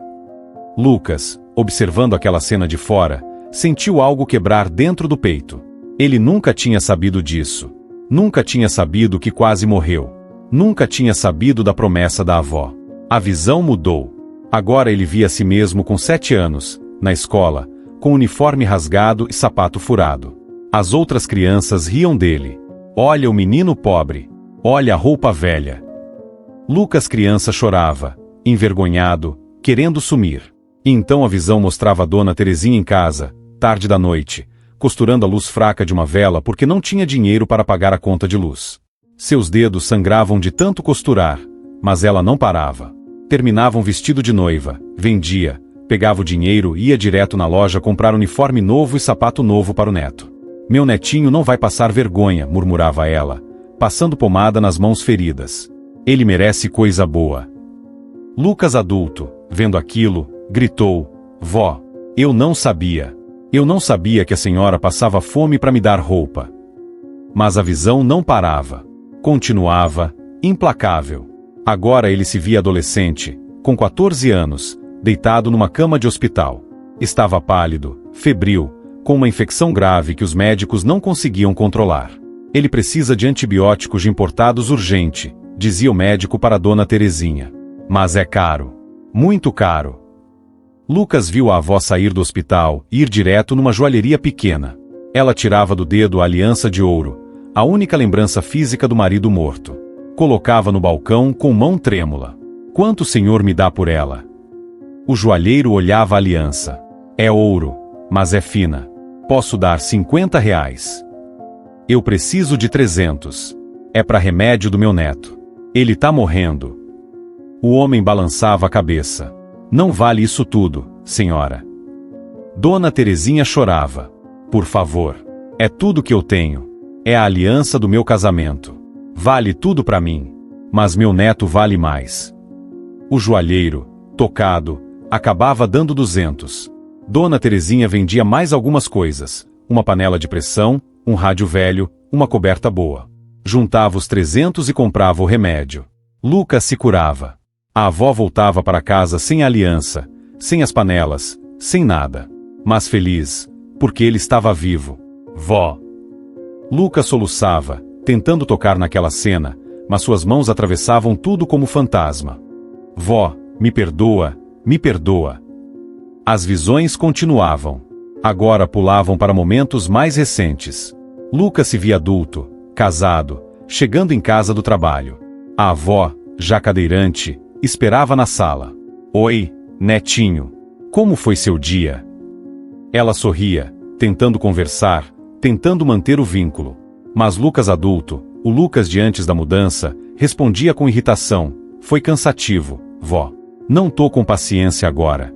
Lucas, observando aquela cena de fora, sentiu algo quebrar dentro do peito. Ele nunca tinha sabido disso. Nunca tinha sabido que quase morreu. Nunca tinha sabido da promessa da avó. A visão mudou. Agora ele via a si mesmo com 7 anos, na escola, com uniforme rasgado e sapato furado. As outras crianças riam dele. Olha o menino pobre. Olha a roupa velha. Lucas criança chorava, envergonhado, querendo sumir. E então a visão mostrava a Dona Terezinha em casa, tarde da noite, costurando a luz fraca de uma vela porque não tinha dinheiro para pagar a conta de luz. Seus dedos sangravam de tanto costurar, mas ela não parava. Terminava um vestido de noiva, vendia, pegava o dinheiro e ia direto na loja comprar uniforme novo e sapato novo para o neto. Meu netinho não vai passar vergonha, murmurava ela, passando pomada nas mãos feridas. Ele merece coisa boa. Lucas adulto, vendo aquilo, gritou: Vó, eu não sabia. Eu não sabia que a senhora passava fome para me dar roupa. Mas a visão não parava. Continuava, implacável. Agora ele se via adolescente, com 14 anos, deitado numa cama de hospital. Estava pálido, febril, com uma infecção grave que os médicos não conseguiam controlar. Ele precisa de antibióticos importados urgente, dizia o médico para Dona Terezinha. Mas é caro. Muito caro. Lucas viu a avó sair do hospital e ir direto numa joalheria pequena. Ela tirava do dedo a aliança de ouro, a única lembrança física do marido morto. Colocava no balcão com mão trêmula. Quanto o senhor me dá por ela? O joalheiro olhava a aliança. É ouro, mas é fina. Posso dar R$ 50. Eu preciso de 300. É para remédio do meu neto. Ele tá morrendo. O homem balançava a cabeça. Não vale isso tudo, senhora. Dona Terezinha chorava. Por favor. É tudo que eu tenho. É a aliança do meu casamento. Vale tudo para mim. Mas meu neto vale mais. O joalheiro, tocado, acabava dando 200. Dona Terezinha vendia mais algumas coisas. Uma panela de pressão, um rádio velho, uma coberta boa. Juntava os 300 e comprava o remédio. Lucas se curava. A avó voltava para casa sem a aliança, sem as panelas, sem nada. Mas feliz, porque ele estava vivo. Vó. Lucas soluçava, tentando tocar naquela cena, mas suas mãos atravessavam tudo como fantasma. Vó, me perdoa, me perdoa. As visões continuavam. Agora pulavam para momentos mais recentes. Lucas se via adulto, casado, chegando em casa do trabalho. A avó, já cadeirante, esperava na sala. Oi, netinho. Como foi seu dia? Ela sorria, tentando conversar, tentando manter o vínculo. Mas Lucas adulto, o Lucas de antes da mudança, respondia com irritação. Foi cansativo, vó. Não tô com paciência agora.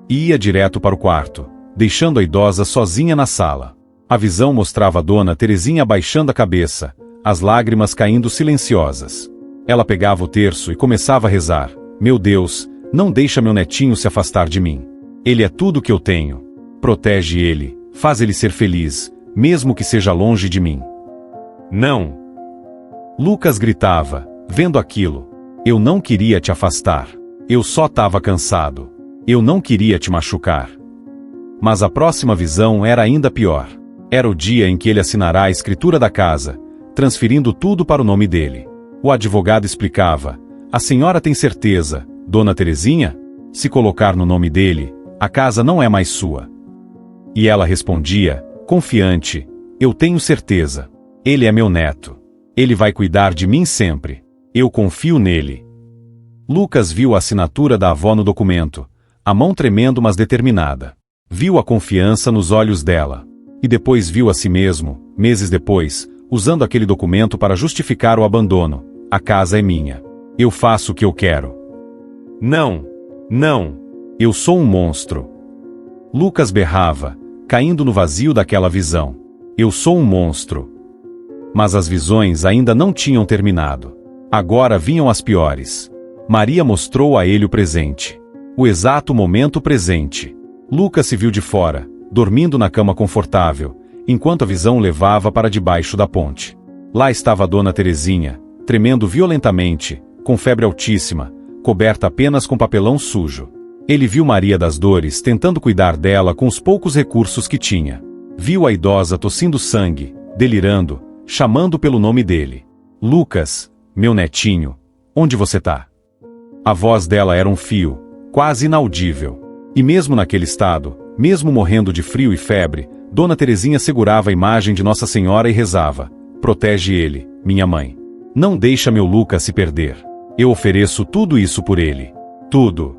E ia direto para o quarto, deixando a idosa sozinha na sala. A visão mostrava a Dona Terezinha abaixando a cabeça, as lágrimas caindo silenciosas. Ela pegava o terço e começava a rezar. Meu Deus, não deixa meu netinho se afastar de mim. Ele é tudo que eu tenho. Protege ele, faz ele ser feliz, mesmo que seja longe de mim. Não! Lucas gritava, vendo aquilo. Eu não queria te afastar. Eu só estava cansado. Eu não queria te machucar. Mas a próxima visão era ainda pior. Era o dia em que ele assinará a escritura da casa, transferindo tudo para o nome dele. O advogado explicava. A senhora tem certeza, Dona Terezinha? Se colocar no nome dele, a casa não é mais sua. E ela respondia, confiante, eu tenho certeza. Ele é meu neto. Ele vai cuidar de mim sempre. Eu confio nele. Lucas viu a assinatura da avó no documento. a mão tremendo mas determinada. Viu a confiança nos olhos dela. E depois viu a si mesmo, meses depois, usando aquele documento para justificar o abandono. A casa é minha. Eu faço o que eu quero. Não! Não! Eu sou um monstro. Lucas berrava, caindo no vazio daquela visão. Eu sou um monstro. Mas as visões ainda não tinham terminado. Agora vinham as piores. Maria mostrou a ele o presente. O exato momento presente. Lucas se viu de fora, dormindo na cama confortável, enquanto a visão o levava para debaixo da ponte. Lá estava a dona Terezinha, tremendo violentamente, com febre altíssima, coberta apenas com papelão sujo. Ele viu Maria das Dores tentando cuidar dela com os poucos recursos que tinha. Viu a idosa tossindo sangue, delirando, chamando pelo nome dele. Lucas, meu netinho, onde você tá? A voz dela era um fio, quase inaudível. E mesmo naquele estado, mesmo morrendo de frio e febre, Dona Terezinha segurava a imagem de Nossa Senhora e rezava: protege ele, minha mãe. Não deixa meu Lucas se perder. Eu ofereço tudo isso por ele. Tudo.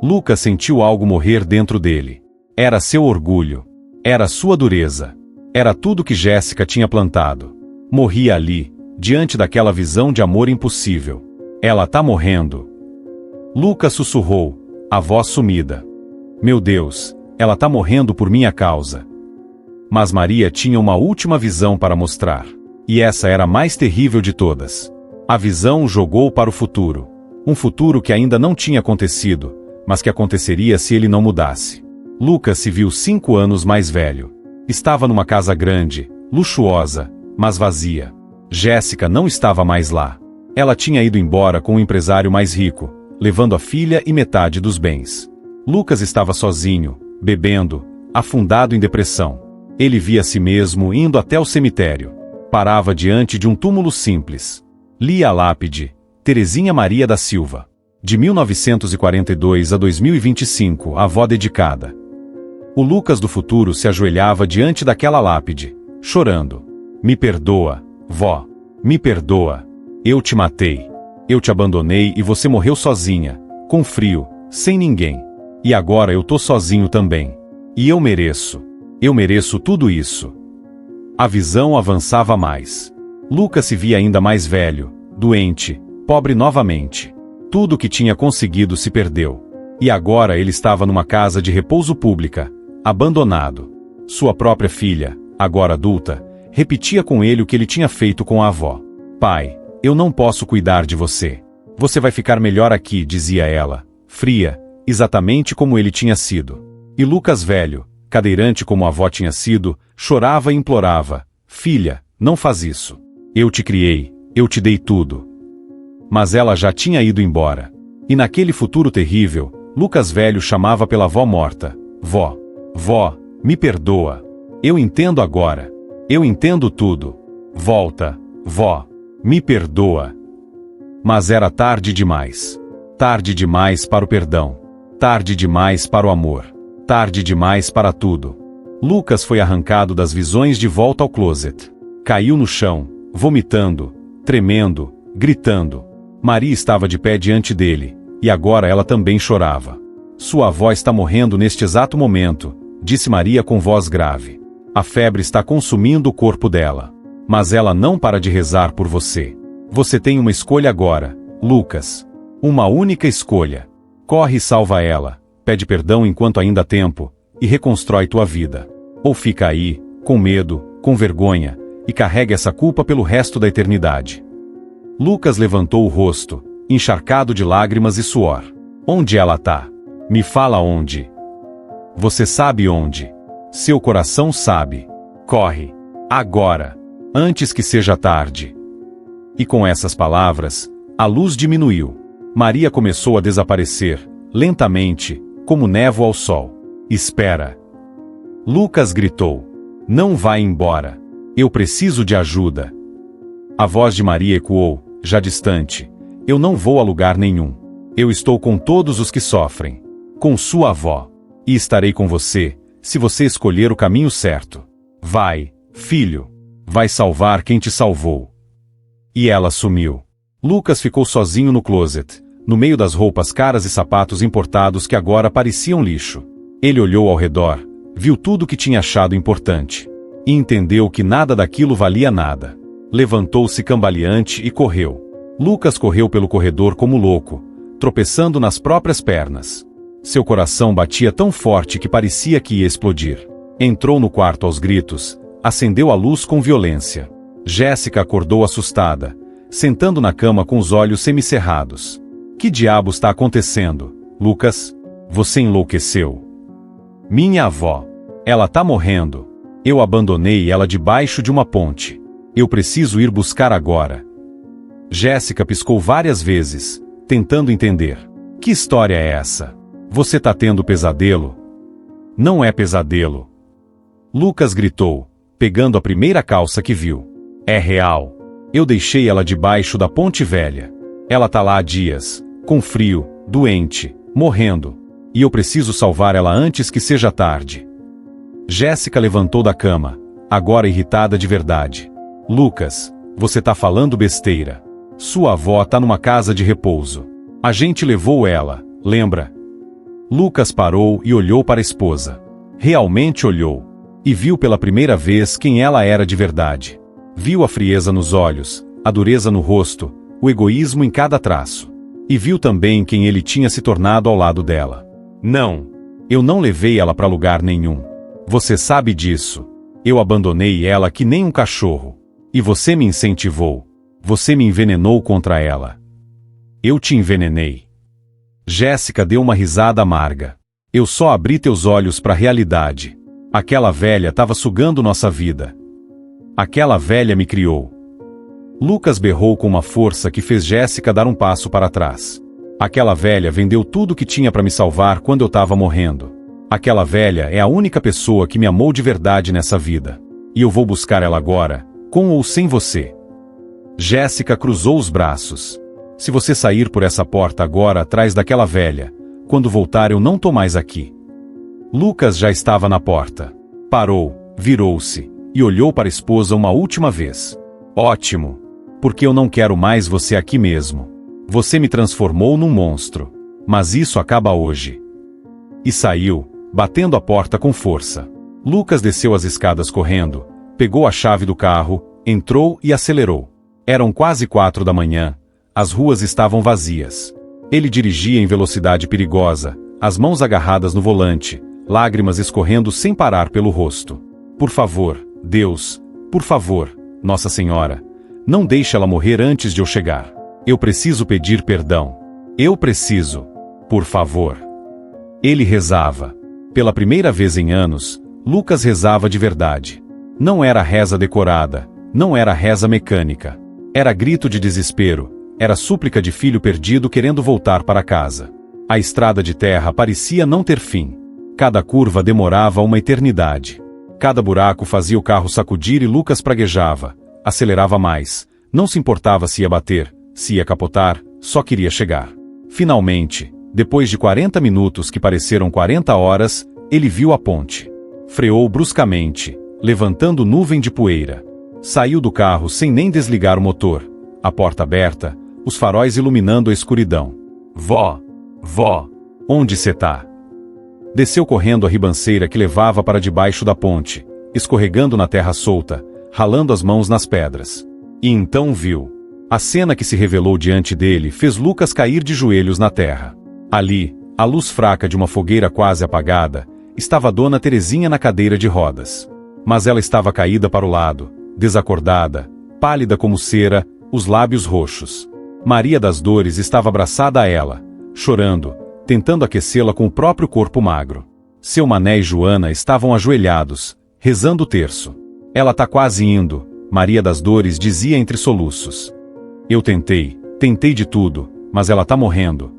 Lucas sentiu algo morrer dentro dele. Era seu orgulho. Era sua dureza. Era tudo que Jéssica tinha plantado. Morria ali, diante daquela visão de amor impossível. Ela tá morrendo. Lucas sussurrou, a voz sumida. Meu Deus, ela tá morrendo por minha causa. Mas Maria tinha uma última visão para mostrar. E essa era a mais terrível de todas. A visão o jogou para o futuro. Um futuro que ainda não tinha acontecido, mas que aconteceria se ele não mudasse. Lucas se viu 5 anos mais velho. Estava numa casa grande, luxuosa, mas vazia. Jéssica não estava mais lá. Ela tinha ido embora com um empresário mais rico, levando a filha e metade dos bens. Lucas estava sozinho, bebendo, afundado em depressão. Ele via a si mesmo indo até o cemitério. Parava diante de um túmulo simples. Lia a lápide, Terezinha Maria da Silva. De 1942 a 2025, a avó dedicada. O Lucas do futuro se ajoelhava diante daquela lápide, chorando. Me perdoa, vó. Me perdoa. Eu te matei. Eu te abandonei e você morreu sozinha, com frio, sem ninguém. E agora eu tô sozinho também. E eu mereço. Eu mereço tudo isso. A visão avançava mais. Lucas se via ainda mais velho, doente, pobre novamente. Tudo o que tinha conseguido se perdeu. E agora ele estava numa casa de repouso pública, abandonado. Sua própria filha, agora adulta, repetia com ele o que ele tinha feito com a avó. Pai, eu não posso cuidar de você. Você vai ficar melhor aqui, dizia ela, fria, exatamente como ele tinha sido. E Lucas velho, cadeirante como a avó tinha sido, chorava e implorava: filha, não faz isso. Eu te criei, eu te dei tudo. Mas ela já tinha ido embora. E naquele futuro terrível, Lucas velho chamava pela avó morta: vó, vó, me perdoa. Eu entendo agora. Eu entendo tudo. Volta, vó, me perdoa. Mas era tarde demais. Tarde demais para o perdão. Tarde demais para o amor. Tarde demais para tudo. Lucas foi arrancado das visões de volta ao closet. Caiu no chão, vomitando, tremendo, gritando. Maria estava de pé diante dele, e agora ela também chorava. Sua avó está morrendo neste exato momento, disse Maria com voz grave. A febre está consumindo o corpo dela. Mas ela não para de rezar por você. Você tem uma escolha agora, Lucas. Uma única escolha. Corre e salva ela, pede perdão enquanto ainda há tempo, e reconstrói tua vida. Ou fica aí, com medo, com vergonha, e carrega essa culpa pelo resto da eternidade. Lucas levantou o rosto, encharcado de lágrimas e suor. Onde ela tá? Me fala onde. Você sabe onde. Seu coração sabe. Corre. Agora. Antes que seja tarde. E com essas palavras, a luz diminuiu. Maria começou a desaparecer, lentamente, como névoa ao sol. Espera. Lucas gritou. Não vá embora. Eu preciso de ajuda. A voz de Maria ecoou, já distante. Eu não vou a lugar nenhum. Eu estou com todos os que sofrem. Com sua avó. E estarei com você, se você escolher o caminho certo. Vai, filho. Vai salvar quem te salvou. E ela sumiu. Lucas ficou sozinho no closet, no meio das roupas caras e sapatos importados que agora pareciam lixo. Ele olhou ao redor, viu tudo o que tinha achado importante. E entendeu que nada daquilo valia nada. Levantou-se cambaleante e correu. Lucas correu pelo corredor como louco, tropeçando nas próprias pernas. Seu coração batia tão forte que parecia que ia explodir. Entrou no quarto aos gritos, acendeu a luz com violência. Jéssica acordou assustada, sentando na cama com os olhos semicerrados. Que diabo está acontecendo, Lucas? Você enlouqueceu. Minha avó. Ela tá morrendo. Eu abandonei ela debaixo de uma ponte. Eu preciso ir buscar agora. Jéssica piscou várias vezes, tentando entender. Que história é essa? Você tá tendo pesadelo? Não é pesadelo. Lucas gritou, pegando a primeira calça que viu. É real. Eu deixei ela debaixo da ponte velha. Ela tá lá há dias, com frio, doente, morrendo. E eu preciso salvar ela antes que seja tarde. Jéssica levantou da cama, agora irritada de verdade. Lucas, você tá falando besteira. Sua avó tá numa casa de repouso. A gente levou ela, lembra? Lucas parou e olhou para a esposa. Realmente olhou. E viu pela primeira vez quem ela era de verdade. Viu a frieza nos olhos, a dureza no rosto, o egoísmo em cada traço. E viu também quem ele tinha se tornado ao lado dela. Não, eu não levei ela para lugar nenhum. Você sabe disso. Eu abandonei ela que nem um cachorro. E você me incentivou. Você me envenenou contra ela. Eu te envenenei. Jéssica deu uma risada amarga. Eu só abri teus olhos para a realidade. Aquela velha estava sugando nossa vida. Aquela velha me criou. Lucas berrou com uma força que fez Jéssica dar um passo para trás. Aquela velha vendeu tudo que tinha para me salvar quando eu estava morrendo. Aquela velha é a única pessoa que me amou de verdade nessa vida. E eu vou buscar ela agora, com ou sem você. Jéssica cruzou os braços. Se você sair por essa porta agora atrás daquela velha, quando voltar eu não tô mais aqui. Lucas já estava na porta. Parou, virou-se, e olhou para a esposa uma última vez. Ótimo. Porque eu não quero mais você aqui mesmo. Você me transformou num monstro. Mas isso acaba hoje. E saiu, batendo a porta com força. Lucas desceu as escadas correndo, pegou a chave do carro, entrou e acelerou. Eram quase 4 da manhã. As ruas estavam vazias. Ele dirigia em velocidade perigosa, as mãos agarradas no volante, lágrimas escorrendo sem parar pelo rosto. Por favor, Deus, por favor, Nossa Senhora, não deixe ela morrer antes de eu chegar. Eu preciso pedir perdão. Eu preciso. Por favor. Ele rezava. Pela primeira vez em anos, Lucas rezava de verdade. Não era reza decorada, não era reza mecânica. Era grito de desespero, era súplica de filho perdido querendo voltar para casa. A estrada de terra parecia não ter fim. Cada curva demorava uma eternidade. Cada buraco fazia o carro sacudir e Lucas praguejava, acelerava mais, não se importava se ia bater, se ia capotar, só queria chegar. Finalmente, depois de 40 minutos que pareceram 40 horas, ele viu a ponte. Freou bruscamente, levantando nuvem de poeira. Saiu do carro sem nem desligar o motor. A porta aberta, os faróis iluminando a escuridão. Vó! Vó! Onde cê tá? Desceu correndo a ribanceira que levava para debaixo da ponte, escorregando na terra solta, ralando as mãos nas pedras. E então viu. A cena que se revelou diante dele fez Lucas cair de joelhos na terra. Ali, à luz fraca de uma fogueira quase apagada, estava Dona Terezinha na cadeira de rodas. Mas ela estava caída para o lado, desacordada, pálida como cera, os lábios roxos. Maria das Dores estava abraçada a ela, chorando, tentando aquecê-la com o próprio corpo magro. Seu Mané e Joana estavam ajoelhados, rezando o terço. Ela tá quase indo, Maria das Dores dizia entre soluços. Eu tentei de tudo, mas ela tá morrendo.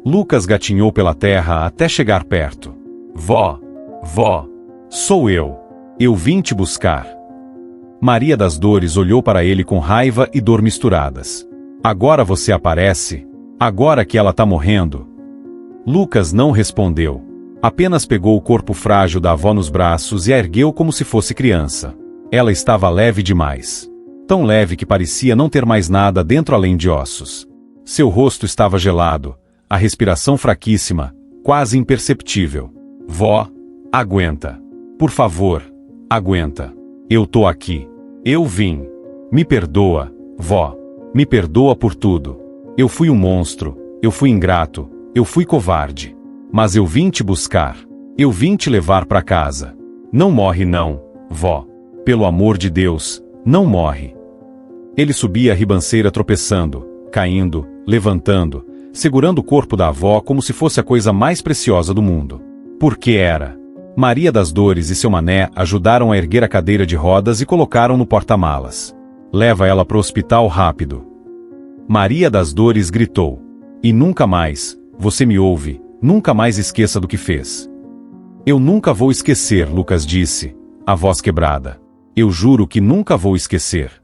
Lucas gatinhou pela terra até chegar perto. Vó! Vó! Sou eu! Eu vim te buscar. Maria das Dores olhou para ele com raiva e dor misturadas. Agora você aparece? Agora que ela tá morrendo? Lucas não respondeu. Apenas pegou o corpo frágil da avó nos braços e a ergueu como se fosse criança. Ela estava leve demais. Tão leve que parecia não ter mais nada dentro além de ossos. Seu rosto estava gelado, a respiração fraquíssima, quase imperceptível. Vó, aguenta. Por favor, aguenta. Eu tô aqui. Eu vim. Me perdoa, vó. Me perdoa por tudo. Eu fui um monstro, eu fui ingrato, eu fui covarde. Mas eu vim te buscar. Eu vim te levar para casa. Não morre não, vó. Pelo amor de Deus, não morre. Ele subia a ribanceira tropeçando, caindo, levantando, segurando o corpo da avó como se fosse a coisa mais preciosa do mundo. Porque era. Maria das Dores e seu mané ajudaram a erguer a cadeira de rodas e colocaram no porta-malas. Leva ela pro hospital rápido. Maria das Dores gritou. E nunca mais, você me ouve, nunca mais esqueça do que fez. Eu nunca vou esquecer, Lucas disse, a voz quebrada. Eu juro que nunca vou esquecer.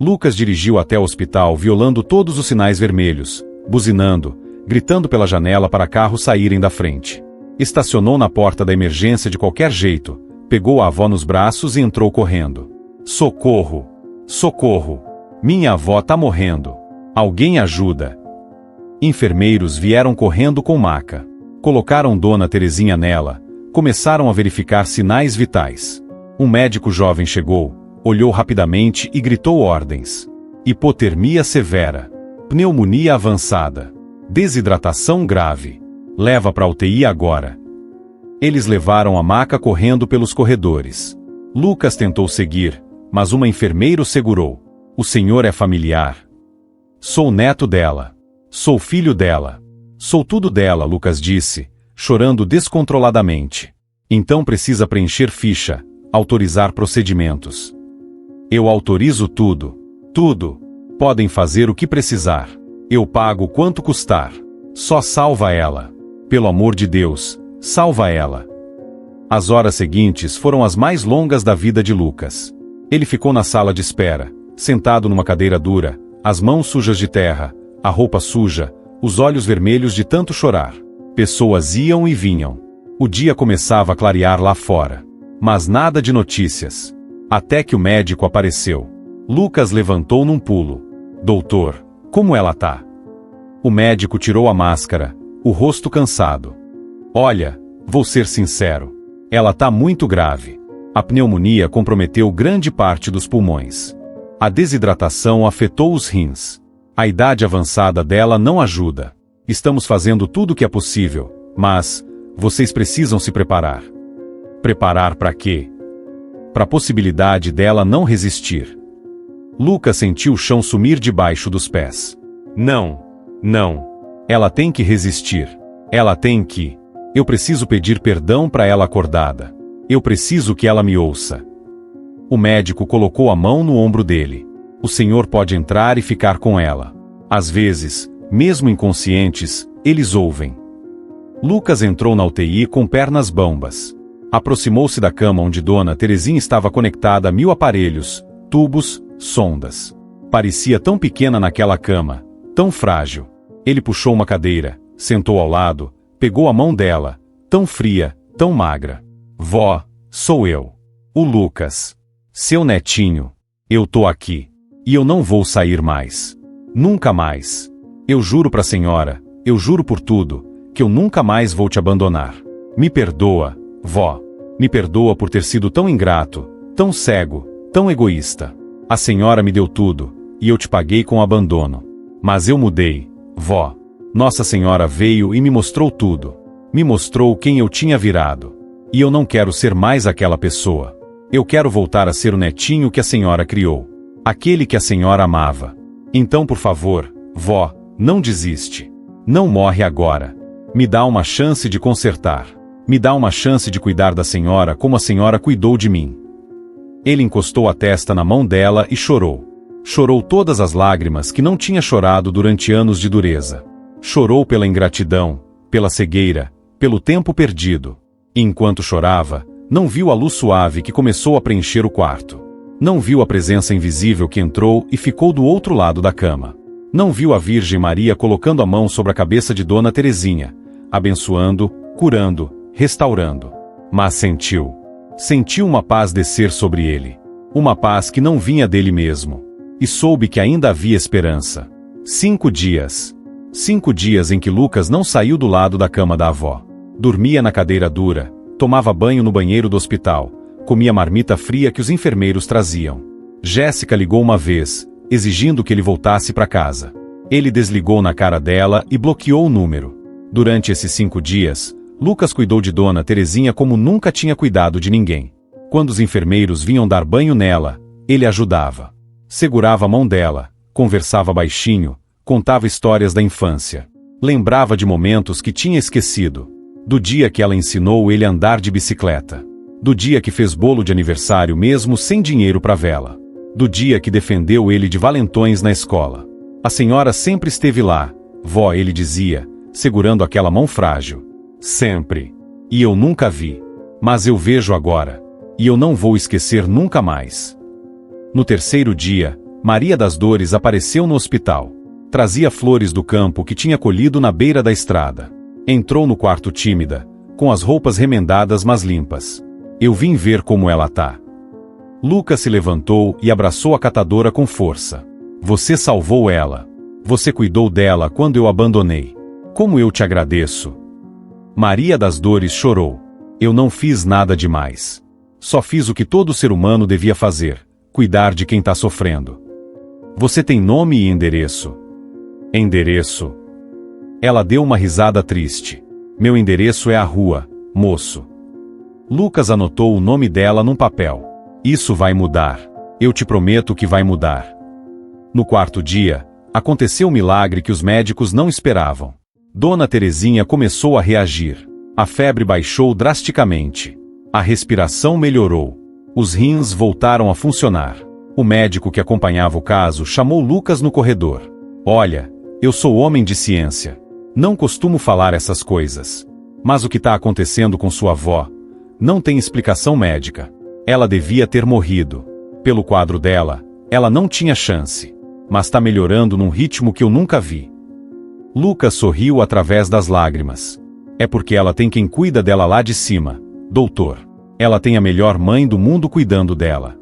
Lucas dirigiu até o hospital violando todos os sinais vermelhos, buzinando, gritando pela janela para carros saírem da frente. Estacionou na porta da emergência de qualquer jeito, pegou a avó nos braços e entrou correndo. Socorro! Socorro! Minha avó tá morrendo! Alguém ajuda! Enfermeiros vieram correndo com maca. Colocaram Dona Terezinha nela, começaram a verificar sinais vitais. Um médico jovem chegou, olhou rapidamente e gritou ordens. Hipotermia severa. Pneumonia avançada. Desidratação grave. Leva para UTI agora. Eles levaram a maca correndo pelos corredores. Lucas tentou seguir, mas uma enfermeira o segurou. O senhor é familiar. Sou neto dela. Sou filho dela. Sou tudo dela, Lucas disse, chorando descontroladamente. Então precisa preencher ficha, autorizar procedimentos. Eu autorizo tudo. Tudo. Podem fazer o que precisar. Eu pago quanto custar. Só salva ela. Pelo amor de Deus, salva ela. As horas seguintes foram as mais longas da vida de Lucas. Ele ficou na sala de espera, sentado numa cadeira dura, as mãos sujas de terra, a roupa suja, os olhos vermelhos de tanto chorar. Pessoas iam e vinham. O dia começava a clarear lá fora. Mas nada de notícias. Até que o médico apareceu. Lucas levantou num pulo. Doutor, como ela tá? O médico tirou a máscara, o rosto cansado. Olha, vou ser sincero. Ela tá muito grave. A pneumonia comprometeu grande parte dos pulmões. A desidratação afetou os rins. A idade avançada dela não ajuda. Estamos fazendo tudo o que é possível, mas vocês precisam se preparar. Preparar para quê? Para a possibilidade dela não resistir. Lucas sentiu o chão sumir debaixo dos pés. Não, não. Ela tem que resistir. Ela tem que. Eu preciso pedir perdão para ela acordada. Eu preciso que ela me ouça. O médico colocou a mão no ombro dele. O senhor pode entrar e ficar com ela. Às vezes, mesmo inconscientes, eles ouvem. Lucas entrou na UTI com pernas bambas. Aproximou-se da cama onde Dona Terezinha estava conectada a 1000 aparelhos, tubos, sondas. Parecia tão pequena naquela cama, tão frágil. Ele puxou uma cadeira, sentou ao lado, pegou a mão dela, tão fria, tão magra. Vó, sou eu. O Lucas. Seu netinho. Eu tô aqui. E eu não vou sair mais. Nunca mais. Eu juro pra senhora, eu juro por tudo, que eu nunca mais vou te abandonar. Me perdoa, vó. Me perdoa por ter sido tão ingrato, tão cego, tão egoísta. A senhora me deu tudo, e eu te paguei com abandono. Mas eu mudei, vó. Nossa Senhora veio e me mostrou tudo. Me mostrou quem eu tinha virado. E eu não quero ser mais aquela pessoa. Eu quero voltar a ser o netinho que a senhora criou. Aquele que a senhora amava. Então, por favor, vó, não desiste. Não morre agora. Me dá uma chance de consertar. Me dá uma chance de cuidar da senhora como a senhora cuidou de mim. Ele encostou a testa na mão dela e chorou. Chorou todas as lágrimas que não tinha chorado durante anos de dureza. Chorou pela ingratidão, pela cegueira, pelo tempo perdido. E enquanto chorava, não viu a luz suave que começou a preencher o quarto. Não viu a presença invisível que entrou e ficou do outro lado da cama. Não viu a Virgem Maria colocando a mão sobre a cabeça de Dona Terezinha, abençoando, curando, restaurando. Mas sentiu. Sentiu uma paz descer sobre ele. Uma paz que não vinha dele mesmo. E soube que ainda havia esperança. 5 dias. 5 dias em que Lucas não saiu do lado da cama da avó. Dormia na cadeira dura, tomava banho no banheiro do hospital, comia marmita fria que os enfermeiros traziam. Jéssica ligou uma vez, exigindo que ele voltasse para casa. Ele desligou na cara dela e bloqueou o número. Durante esses 5 dias, Lucas cuidou de Dona Terezinha como nunca tinha cuidado de ninguém. Quando os enfermeiros vinham dar banho nela, ele ajudava. Segurava a mão dela, conversava baixinho, contava histórias da infância. Lembrava de momentos que tinha esquecido. Do dia que ela ensinou ele a andar de bicicleta. Do dia que fez bolo de aniversário mesmo sem dinheiro para vela. Do dia que defendeu ele de valentões na escola. A senhora sempre esteve lá, vó, ele dizia, segurando aquela mão frágil. Sempre. E eu nunca vi. Mas eu vejo agora. E eu não vou esquecer nunca mais. No terceiro dia, Maria das Dores apareceu no hospital. Trazia flores do campo que tinha colhido na beira da estrada. Entrou no quarto tímida, com as roupas remendadas mas limpas. Eu vim ver como ela tá. Lucas se levantou e abraçou a catadora com força. Você salvou ela. Você cuidou dela quando eu abandonei. Como eu te agradeço. Maria das Dores chorou. Eu não fiz nada demais. Só fiz o que todo ser humano devia fazer. Cuidar de quem tá sofrendo. Você tem nome e endereço. Endereço. Ela deu uma risada triste. Meu endereço é a rua, moço. Lucas anotou o nome dela num papel. Isso vai mudar. Eu te prometo que vai mudar. No quarto dia, aconteceu um milagre que os médicos não esperavam. Dona Terezinha começou a reagir. A febre baixou drasticamente. A respiração melhorou. Os rins voltaram a funcionar. O médico que acompanhava o caso chamou Lucas no corredor. Olha, eu sou homem de ciência. Não costumo falar essas coisas. Mas o que está acontecendo com sua avó não tem explicação médica. Ela devia ter morrido. Pelo quadro dela, ela não tinha chance. Mas está melhorando num ritmo que eu nunca vi. Lucas sorriu através das lágrimas. É porque ela tem quem cuida dela lá de cima, doutor. Ela tem a melhor mãe do mundo cuidando dela.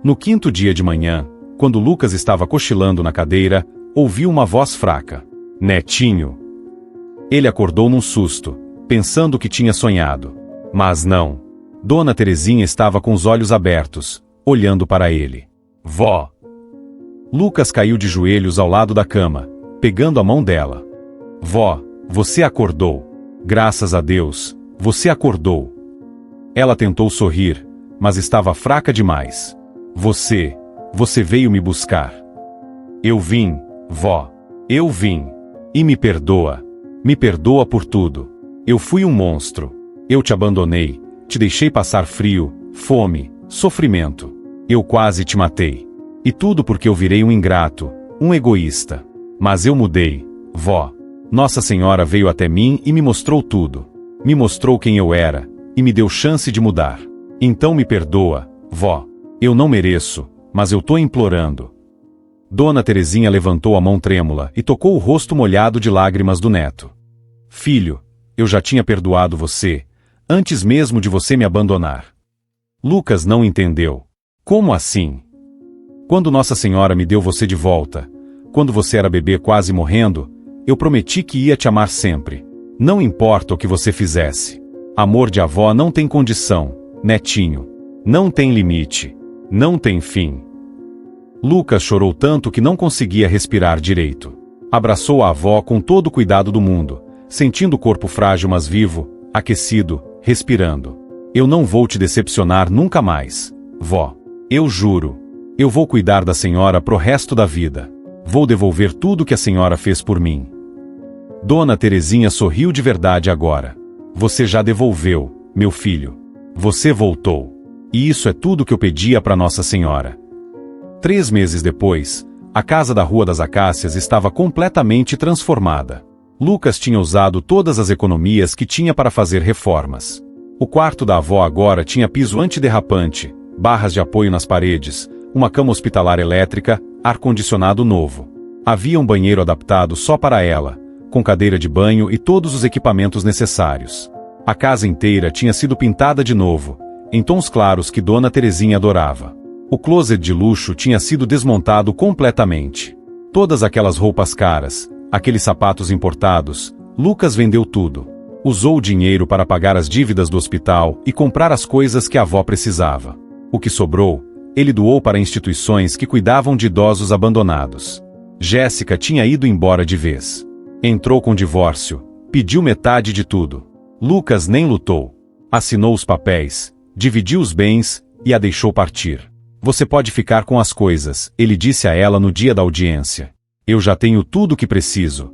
No quinto dia de manhã, quando Lucas estava cochilando na cadeira, ouviu uma voz fraca. Netinho. Ele acordou num susto, pensando que tinha sonhado. Mas não. Dona Terezinha estava com os olhos abertos, olhando para ele. Vó. Lucas caiu de joelhos ao lado da cama, pegando a mão dela. Vó, você acordou. Graças a Deus, você acordou. Ela tentou sorrir, mas estava fraca demais. Você veio me buscar. Eu vim, vó. Eu vim. E me perdoa. Me perdoa por tudo. Eu fui um monstro. Eu te abandonei, te deixei passar frio, fome, sofrimento. Eu quase te matei. E tudo porque eu virei um ingrato, um egoísta. Mas eu mudei, vó. Nossa Senhora veio até mim e me mostrou tudo. Me mostrou quem eu era, e me deu chance de mudar. Então me perdoa, vó. Eu não mereço, mas eu tô implorando. Dona Terezinha levantou a mão trêmula e tocou o rosto molhado de lágrimas do neto. Filho, eu já tinha perdoado você, antes mesmo de você me abandonar. Lucas não entendeu. Como assim? Quando Nossa Senhora me deu você de volta, quando você era bebê quase morrendo, eu prometi que ia te amar sempre. Não importa o que você fizesse. Amor de avó não tem condição, netinho. Não tem limite. Não tem fim. Lucas chorou tanto que não conseguia respirar direito. Abraçou a avó com todo o cuidado do mundo, sentindo o corpo frágil mas vivo, aquecido, respirando. Eu não vou te decepcionar nunca mais, vó. Eu juro. Eu vou cuidar da senhora pro resto da vida. Vou devolver tudo que a senhora fez por mim. Dona Terezinha sorriu de verdade agora. Você já devolveu, meu filho. Você voltou. E isso é tudo que eu pedia para Nossa Senhora. 3 meses depois, a casa da Rua das Acácias estava completamente transformada. Lucas tinha usado todas as economias que tinha para fazer reformas. O quarto da avó agora tinha piso antiderrapante, barras de apoio nas paredes, uma cama hospitalar elétrica, ar-condicionado novo. Havia um banheiro adaptado só para ela, com cadeira de banho e todos os equipamentos necessários. A casa inteira tinha sido pintada de novo, em tons claros que Dona Terezinha adorava. O closet de luxo tinha sido desmontado completamente. Todas aquelas roupas caras, aqueles sapatos importados, Lucas vendeu tudo. Usou o dinheiro para pagar as dívidas do hospital e comprar as coisas que a avó precisava. O que sobrou, ele doou para instituições que cuidavam de idosos abandonados. Jéssica tinha ido embora de vez. Entrou com divórcio, pediu metade de tudo. Lucas nem lutou. Assinou os papéis, dividiu os bens e a deixou partir. Você pode ficar com as coisas, ele disse a ela no dia da audiência. Eu já tenho tudo o que preciso.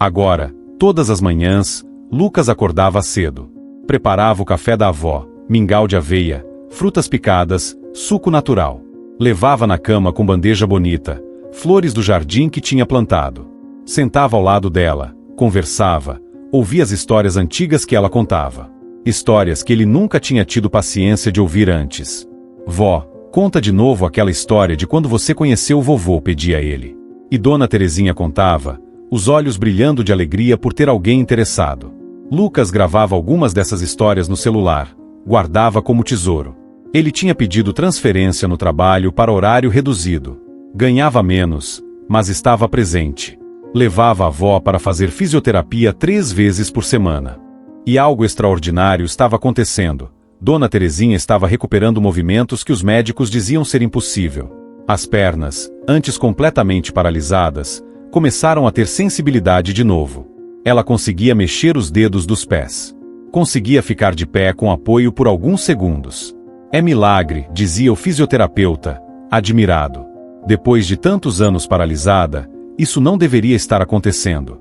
Agora, todas as manhãs, Lucas acordava cedo. Preparava o café da avó, mingau de aveia, frutas picadas, suco natural. Levava na cama com bandeja bonita, flores do jardim que tinha plantado. Sentava ao lado dela, conversava, ouvia as histórias antigas que ela contava. Histórias que ele nunca tinha tido paciência de ouvir antes. Vó, conta de novo aquela história de quando você conheceu o vovô, pedia ele. E Dona Terezinha contava, os olhos brilhando de alegria por ter alguém interessado. Lucas gravava algumas dessas histórias no celular, guardava como tesouro. Ele tinha pedido transferência no trabalho para horário reduzido. Ganhava menos, mas estava presente. Levava a avó para fazer fisioterapia 3 vezes por semana. E algo extraordinário estava acontecendo. Dona Terezinha estava recuperando movimentos que os médicos diziam ser impossível. As pernas, antes completamente paralisadas, começaram a ter sensibilidade de novo. Ela conseguia mexer os dedos dos pés. Conseguia ficar de pé com apoio por alguns segundos. É milagre, dizia o fisioterapeuta, admirado. Depois de tantos anos paralisada, isso não deveria estar acontecendo.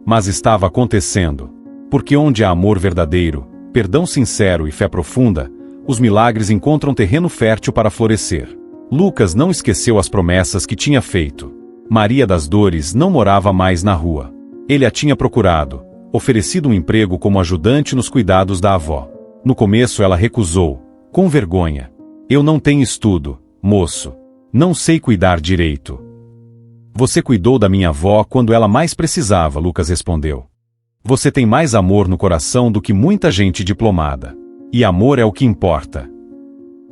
Mas estava acontecendo. Porque onde há amor verdadeiro, perdão sincero e fé profunda, os milagres encontram terreno fértil para florescer. Lucas não esqueceu as promessas que tinha feito. Maria das Dores não morava mais na rua. Ele a tinha procurado, oferecido um emprego como ajudante nos cuidados da avó. No começo ela recusou, com vergonha. Eu não tenho estudo, moço. Não sei cuidar direito. Você cuidou da minha avó quando ela mais precisava, Lucas respondeu. Você tem mais amor no coração do que muita gente diplomada. E amor é o que importa.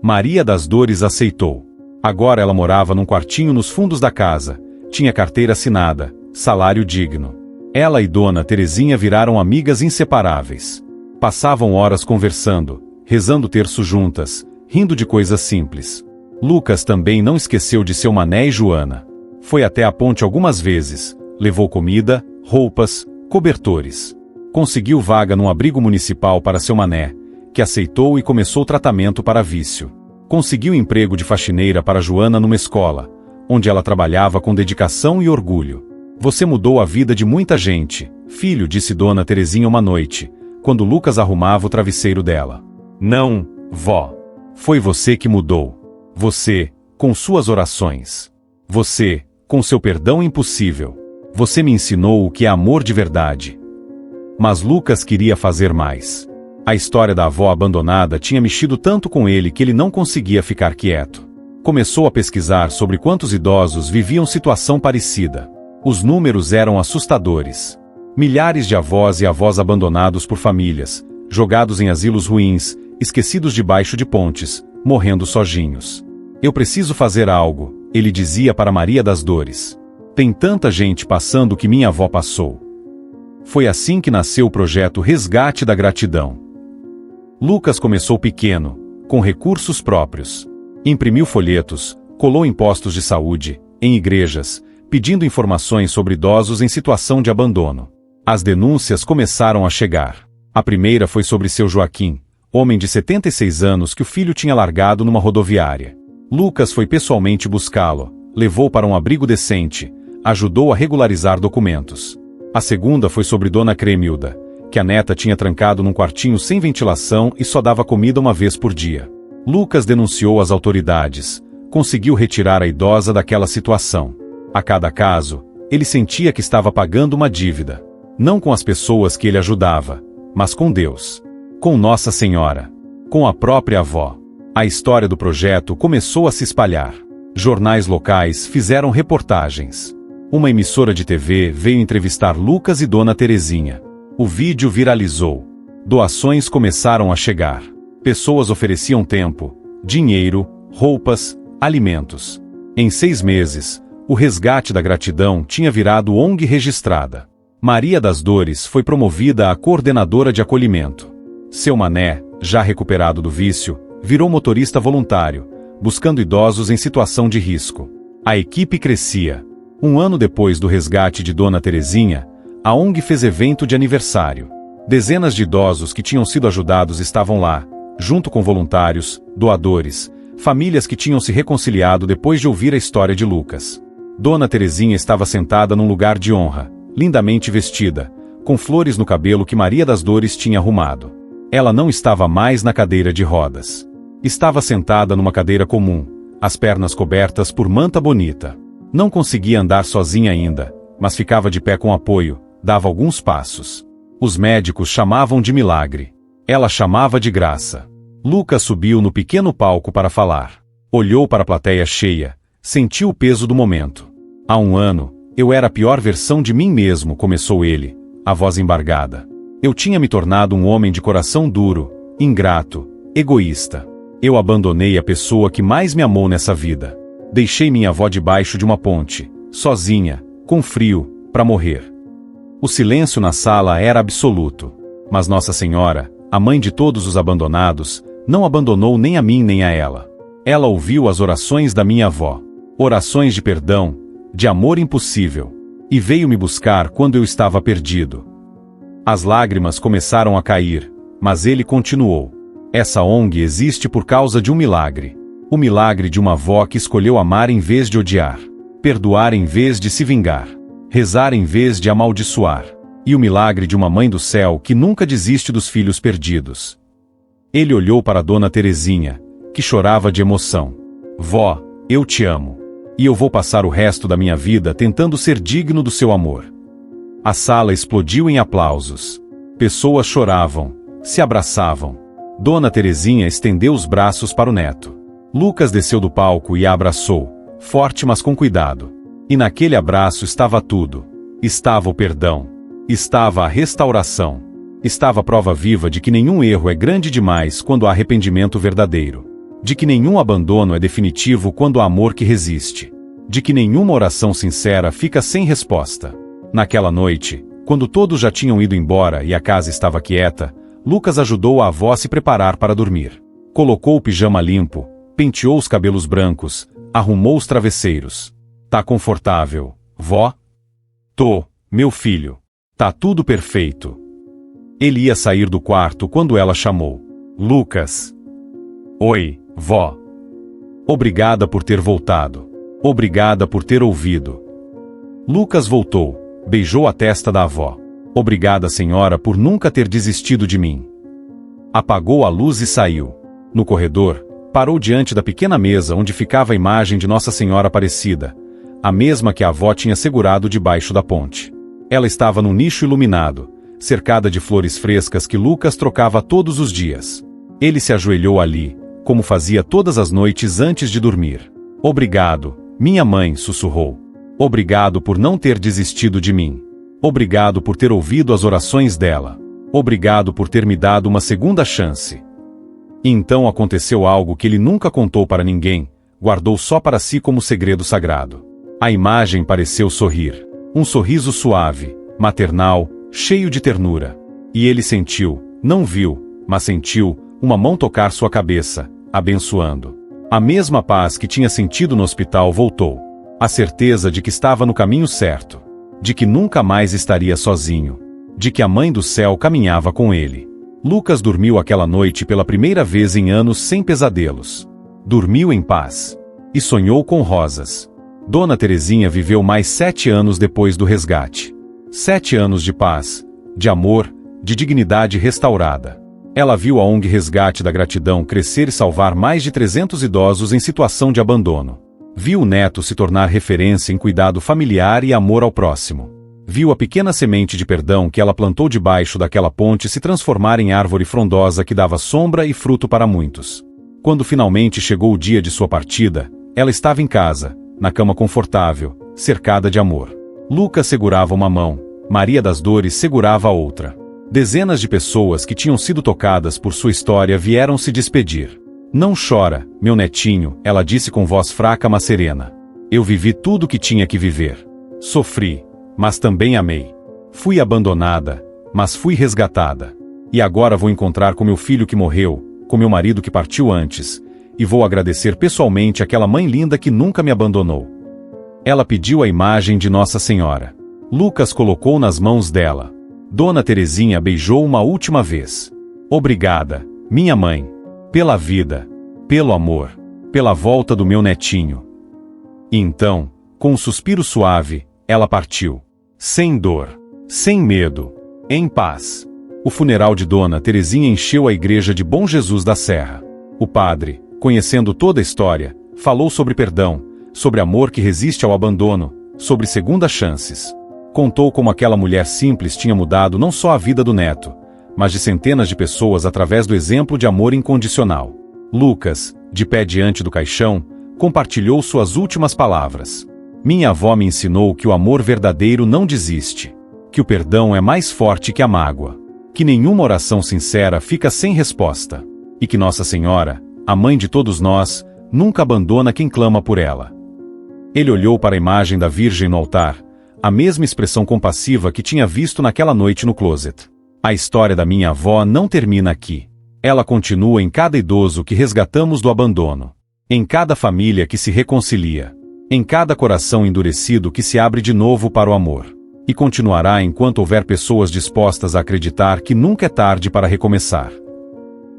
Maria das Dores aceitou. Agora ela morava num quartinho nos fundos da casa, tinha carteira assinada, salário digno. Ela e Dona Terezinha viraram amigas inseparáveis. Passavam horas conversando, rezando o terço juntas, rindo de coisas simples. Lucas também não esqueceu de seu Mané e Joana. Foi até a ponte algumas vezes, levou comida, roupas, cobertores. Conseguiu vaga num abrigo municipal para seu Mané, que aceitou e começou tratamento para vício. Conseguiu emprego de faxineira para Joana numa escola, onde ela trabalhava com dedicação e orgulho. Você mudou a vida de muita gente, filho, disse Dona Terezinha uma noite, quando Lucas arrumava o travesseiro dela. Não, vó. Foi você que mudou. Você, com suas orações. Você, com seu perdão impossível. Você me ensinou o que é amor de verdade. Mas Lucas queria fazer mais. A história da avó abandonada tinha mexido tanto com ele que ele não conseguia ficar quieto. Começou a pesquisar sobre quantos idosos viviam situação parecida. Os números eram assustadores. Milhares de avós e avós abandonados por famílias, jogados em asilos ruins, esquecidos debaixo de pontes, morrendo sozinhos. Eu preciso fazer algo, ele dizia para Maria das Dores. Tem tanta gente passando o que minha avó passou. Foi assim que nasceu o projeto Resgate da Gratidão. Lucas começou pequeno, com recursos próprios. Imprimiu folhetos, colou em postos de saúde, em igrejas, pedindo informações sobre idosos em situação de abandono. As denúncias começaram a chegar. A primeira foi sobre seu Joaquim, homem de 76 anos que o filho tinha largado numa rodoviária. Lucas foi pessoalmente buscá-lo, levou para um abrigo decente, ajudou a regularizar documentos. A segunda foi sobre Dona Cremilda, que a neta tinha trancado num quartinho sem ventilação e só dava comida uma vez por dia. Lucas denunciou às autoridades, conseguiu retirar a idosa daquela situação. A cada caso, ele sentia que estava pagando uma dívida. Não com as pessoas que ele ajudava, mas com Deus. Com Nossa Senhora. Com a própria avó. A história do projeto começou a se espalhar. Jornais locais fizeram reportagens. Uma emissora de TV veio entrevistar Lucas e Dona Terezinha. O vídeo viralizou. Doações começaram a chegar. Pessoas ofereciam tempo, dinheiro, roupas, alimentos. Em 6 meses, O Resgate da Gratidão tinha virado ONG registrada. Maria das Dores foi promovida a coordenadora de acolhimento. Seu Mané, já recuperado do vício, virou motorista voluntário, buscando idosos em situação de risco. A equipe crescia. Um ano depois do resgate de Dona Terezinha, a ONG fez evento de aniversário. Dezenas de idosos que tinham sido ajudados estavam lá, junto com voluntários, doadores, famílias que tinham se reconciliado depois de ouvir a história de Lucas. Dona Terezinha estava sentada num lugar de honra, lindamente vestida, com flores no cabelo que Maria das Dores tinha arrumado. Ela não estava mais na cadeira de rodas. Estava sentada numa cadeira comum, as pernas cobertas por manta bonita. Não conseguia andar sozinha ainda, mas ficava de pé com apoio, dava alguns passos. Os médicos chamavam de milagre. Ela chamava de graça. Lucas subiu no pequeno palco para falar. Olhou para a plateia cheia, sentiu o peso do momento. Há um ano, eu era a pior versão de mim mesmo, começou ele, a voz embargada. Eu tinha me tornado um homem de coração duro, ingrato, egoísta. Eu abandonei a pessoa que mais me amou nessa vida. Deixei minha avó debaixo de uma ponte, sozinha, com frio, para morrer. O silêncio na sala era absoluto. Mas Nossa Senhora, a mãe de todos os abandonados, não abandonou nem a mim nem a ela. Ela ouviu as orações da minha avó. Orações de perdão, de amor impossível. E veio me buscar quando eu estava perdido. As lágrimas começaram a cair, mas ele continuou. Essa ONG existe por causa de um milagre. O milagre de uma avó que escolheu amar em vez de odiar. Perdoar em vez de se vingar. Rezar em vez de amaldiçoar. E o milagre de uma mãe do céu que nunca desiste dos filhos perdidos. Ele olhou para Dona Terezinha, que chorava de emoção. Vó, eu te amo. E eu vou passar o resto da minha vida tentando ser digno do seu amor. A sala explodiu em aplausos. Pessoas choravam, se abraçavam. Dona Terezinha estendeu os braços para o neto. Lucas desceu do palco e a abraçou, forte mas com cuidado. E naquele abraço estava tudo. Estava o perdão. Estava a restauração. Estava a prova viva de que nenhum erro é grande demais quando há arrependimento verdadeiro. De que nenhum abandono é definitivo quando há amor que resiste. De que nenhuma oração sincera fica sem resposta. Naquela noite, quando todos já tinham ido embora e a casa estava quieta, Lucas ajudou a avó a se preparar para dormir. Colocou o pijama limpo, penteou os cabelos brancos, arrumou os travesseiros. Tá confortável, vó? Tô, meu filho. Tá tudo perfeito. Ele ia sair do quarto quando ela chamou. Lucas. Oi, vó. Obrigada por ter voltado. Obrigada por ter ouvido. Lucas voltou, beijou a testa da avó. Obrigada, senhora, por nunca ter desistido de mim. Apagou a luz e saiu. No corredor, parou diante da pequena mesa onde ficava a imagem de Nossa Senhora Aparecida, a mesma que a avó tinha segurado debaixo da ponte. Ela estava num nicho iluminado, cercada de flores frescas que Lucas trocava todos os dias. Ele se ajoelhou ali, como fazia todas as noites antes de dormir. Obrigado, minha mãe, sussurrou. Obrigado por não ter desistido de mim. Obrigado por ter ouvido as orações dela. Obrigado por ter me dado uma segunda chance. E então aconteceu algo que ele nunca contou para ninguém, guardou só para si como segredo sagrado. A imagem pareceu sorrir. Um sorriso suave, maternal, cheio de ternura. E ele sentiu, não viu, mas sentiu, uma mão tocar sua cabeça, abençoando. A mesma paz que tinha sentido no hospital voltou. A certeza de que estava no caminho certo. De que nunca mais estaria sozinho. De que a Mãe do Céu caminhava com ele. Lucas dormiu aquela noite pela primeira vez em anos sem pesadelos. Dormiu em paz. E sonhou com rosas. Dona Terezinha viveu mais 7 anos depois do resgate. 7 anos de paz, de amor, de dignidade restaurada. Ela viu a ONG Resgate da Gratidão crescer e salvar mais de 300 idosos em situação de abandono. Viu o neto se tornar referência em cuidado familiar e amor ao próximo. Viu a pequena semente de perdão que ela plantou debaixo daquela ponte se transformar em árvore frondosa que dava sombra e fruto para muitos. Quando finalmente chegou o dia de sua partida, ela estava em casa, na cama confortável, cercada de amor. Lucas segurava uma mão, Maria das Dores segurava a outra. Dezenas de pessoas que tinham sido tocadas por sua história vieram se despedir. Não chora, meu netinho, ela disse com voz fraca mas serena. Eu vivi tudo o que tinha que viver. Sofri, mas também amei. Fui abandonada, mas fui resgatada. E agora vou encontrar com meu filho que morreu, com meu marido que partiu antes, e vou agradecer pessoalmente àquela mãe linda que nunca me abandonou. Ela pediu a imagem de Nossa Senhora. Lucas colocou nas mãos dela. Dona Terezinha beijou uma última vez. Obrigada, minha mãe, pela vida, pelo amor, pela volta do meu netinho. E então, com um suspiro suave, ela partiu. Sem dor, sem medo, em paz. O funeral de Dona Terezinha encheu a igreja de Bom Jesus da Serra. O padre, conhecendo toda a história, falou sobre perdão, sobre amor que resiste ao abandono, sobre segundas chances. Contou como aquela mulher simples tinha mudado não só a vida do neto, mas de centenas de pessoas através do exemplo de amor incondicional. Lucas, de pé diante do caixão, compartilhou suas últimas palavras. Minha avó me ensinou que o amor verdadeiro não desiste, que o perdão é mais forte que a mágoa, que nenhuma oração sincera fica sem resposta, e que Nossa Senhora, a mãe de todos nós, nunca abandona quem clama por ela. Ele olhou para a imagem da Virgem no altar, a mesma expressão compassiva que tinha visto naquela noite no closet. A história da minha avó não termina aqui. Ela continua em cada idoso que resgatamos do abandono, em cada família que se reconcilia, em cada coração endurecido que se abre de novo para o amor. E continuará enquanto houver pessoas dispostas a acreditar que nunca é tarde para recomeçar.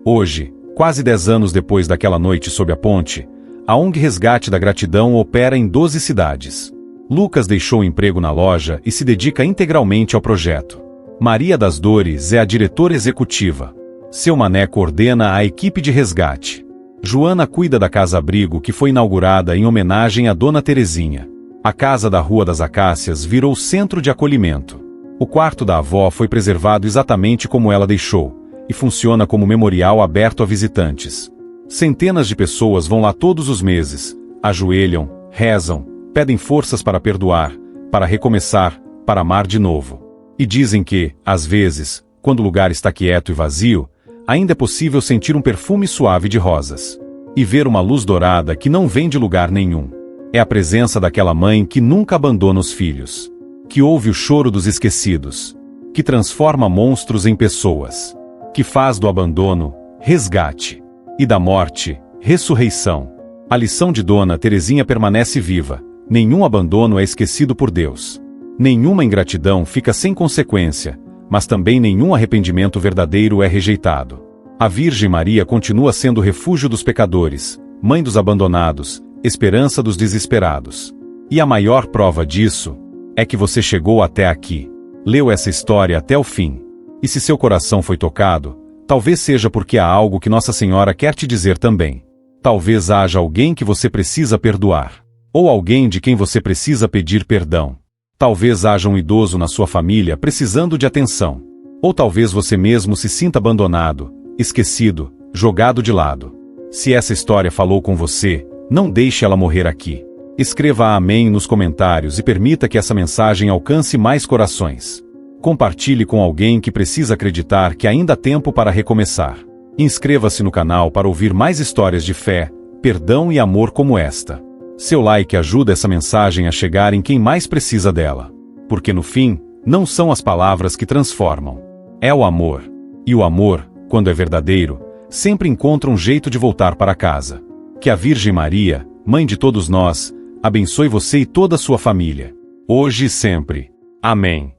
Hoje, quase 10 anos depois daquela noite sob a ponte, a ONG Resgate da Gratidão opera em 12 cidades. Lucas deixou o emprego na loja e se dedica integralmente ao projeto. Maria das Dores é a diretora executiva. Seu Mané coordena a equipe de resgate. Joana cuida da casa-abrigo que foi inaugurada em homenagem a Dona Terezinha. A casa da Rua das Acácias virou centro de acolhimento. O quarto da avó foi preservado exatamente como ela deixou, e funciona como memorial aberto a visitantes. Centenas de pessoas vão lá todos os meses, ajoelham, rezam, pedem forças para perdoar, para recomeçar, para amar de novo. E dizem que, às vezes, quando o lugar está quieto e vazio, ainda é possível sentir um perfume suave de rosas. E ver uma luz dourada que não vem de lugar nenhum. É a presença daquela mãe que nunca abandona os filhos, que ouve o choro dos esquecidos, que transforma monstros em pessoas, que faz do abandono resgate e da morte ressurreição. A lição de Dona Terezinha permanece viva. Nenhum abandono é esquecido por Deus. Nenhuma ingratidão fica sem consequência, mas também nenhum arrependimento verdadeiro é rejeitado. A Virgem Maria continua sendo o refúgio dos pecadores, mãe dos abandonados, esperança dos desesperados. E a maior prova disso é que você chegou até aqui, leu essa história até o fim. E se seu coração foi tocado, talvez seja porque há algo que Nossa Senhora quer te dizer também. Talvez haja alguém que você precisa perdoar, ou alguém de quem você precisa pedir perdão. Talvez haja um idoso na sua família precisando de atenção, ou talvez você mesmo se sinta abandonado, esquecido, jogado de lado. Se essa história falou com você, não deixe ela morrer aqui. Escreva amém nos comentários e permita que essa mensagem alcance mais corações. Compartilhe com alguém que precisa acreditar que ainda há tempo para recomeçar. Inscreva-se no canal para ouvir mais histórias de fé, perdão e amor como esta. Seu like ajuda essa mensagem a chegar em quem mais precisa dela. Porque no fim, não são as palavras que transformam. É o amor. E o amor, quando é verdadeiro, sempre encontra um jeito de voltar para casa. Que a Virgem Maria, mãe de todos nós, abençoe você e toda a sua família, hoje e sempre. Amém.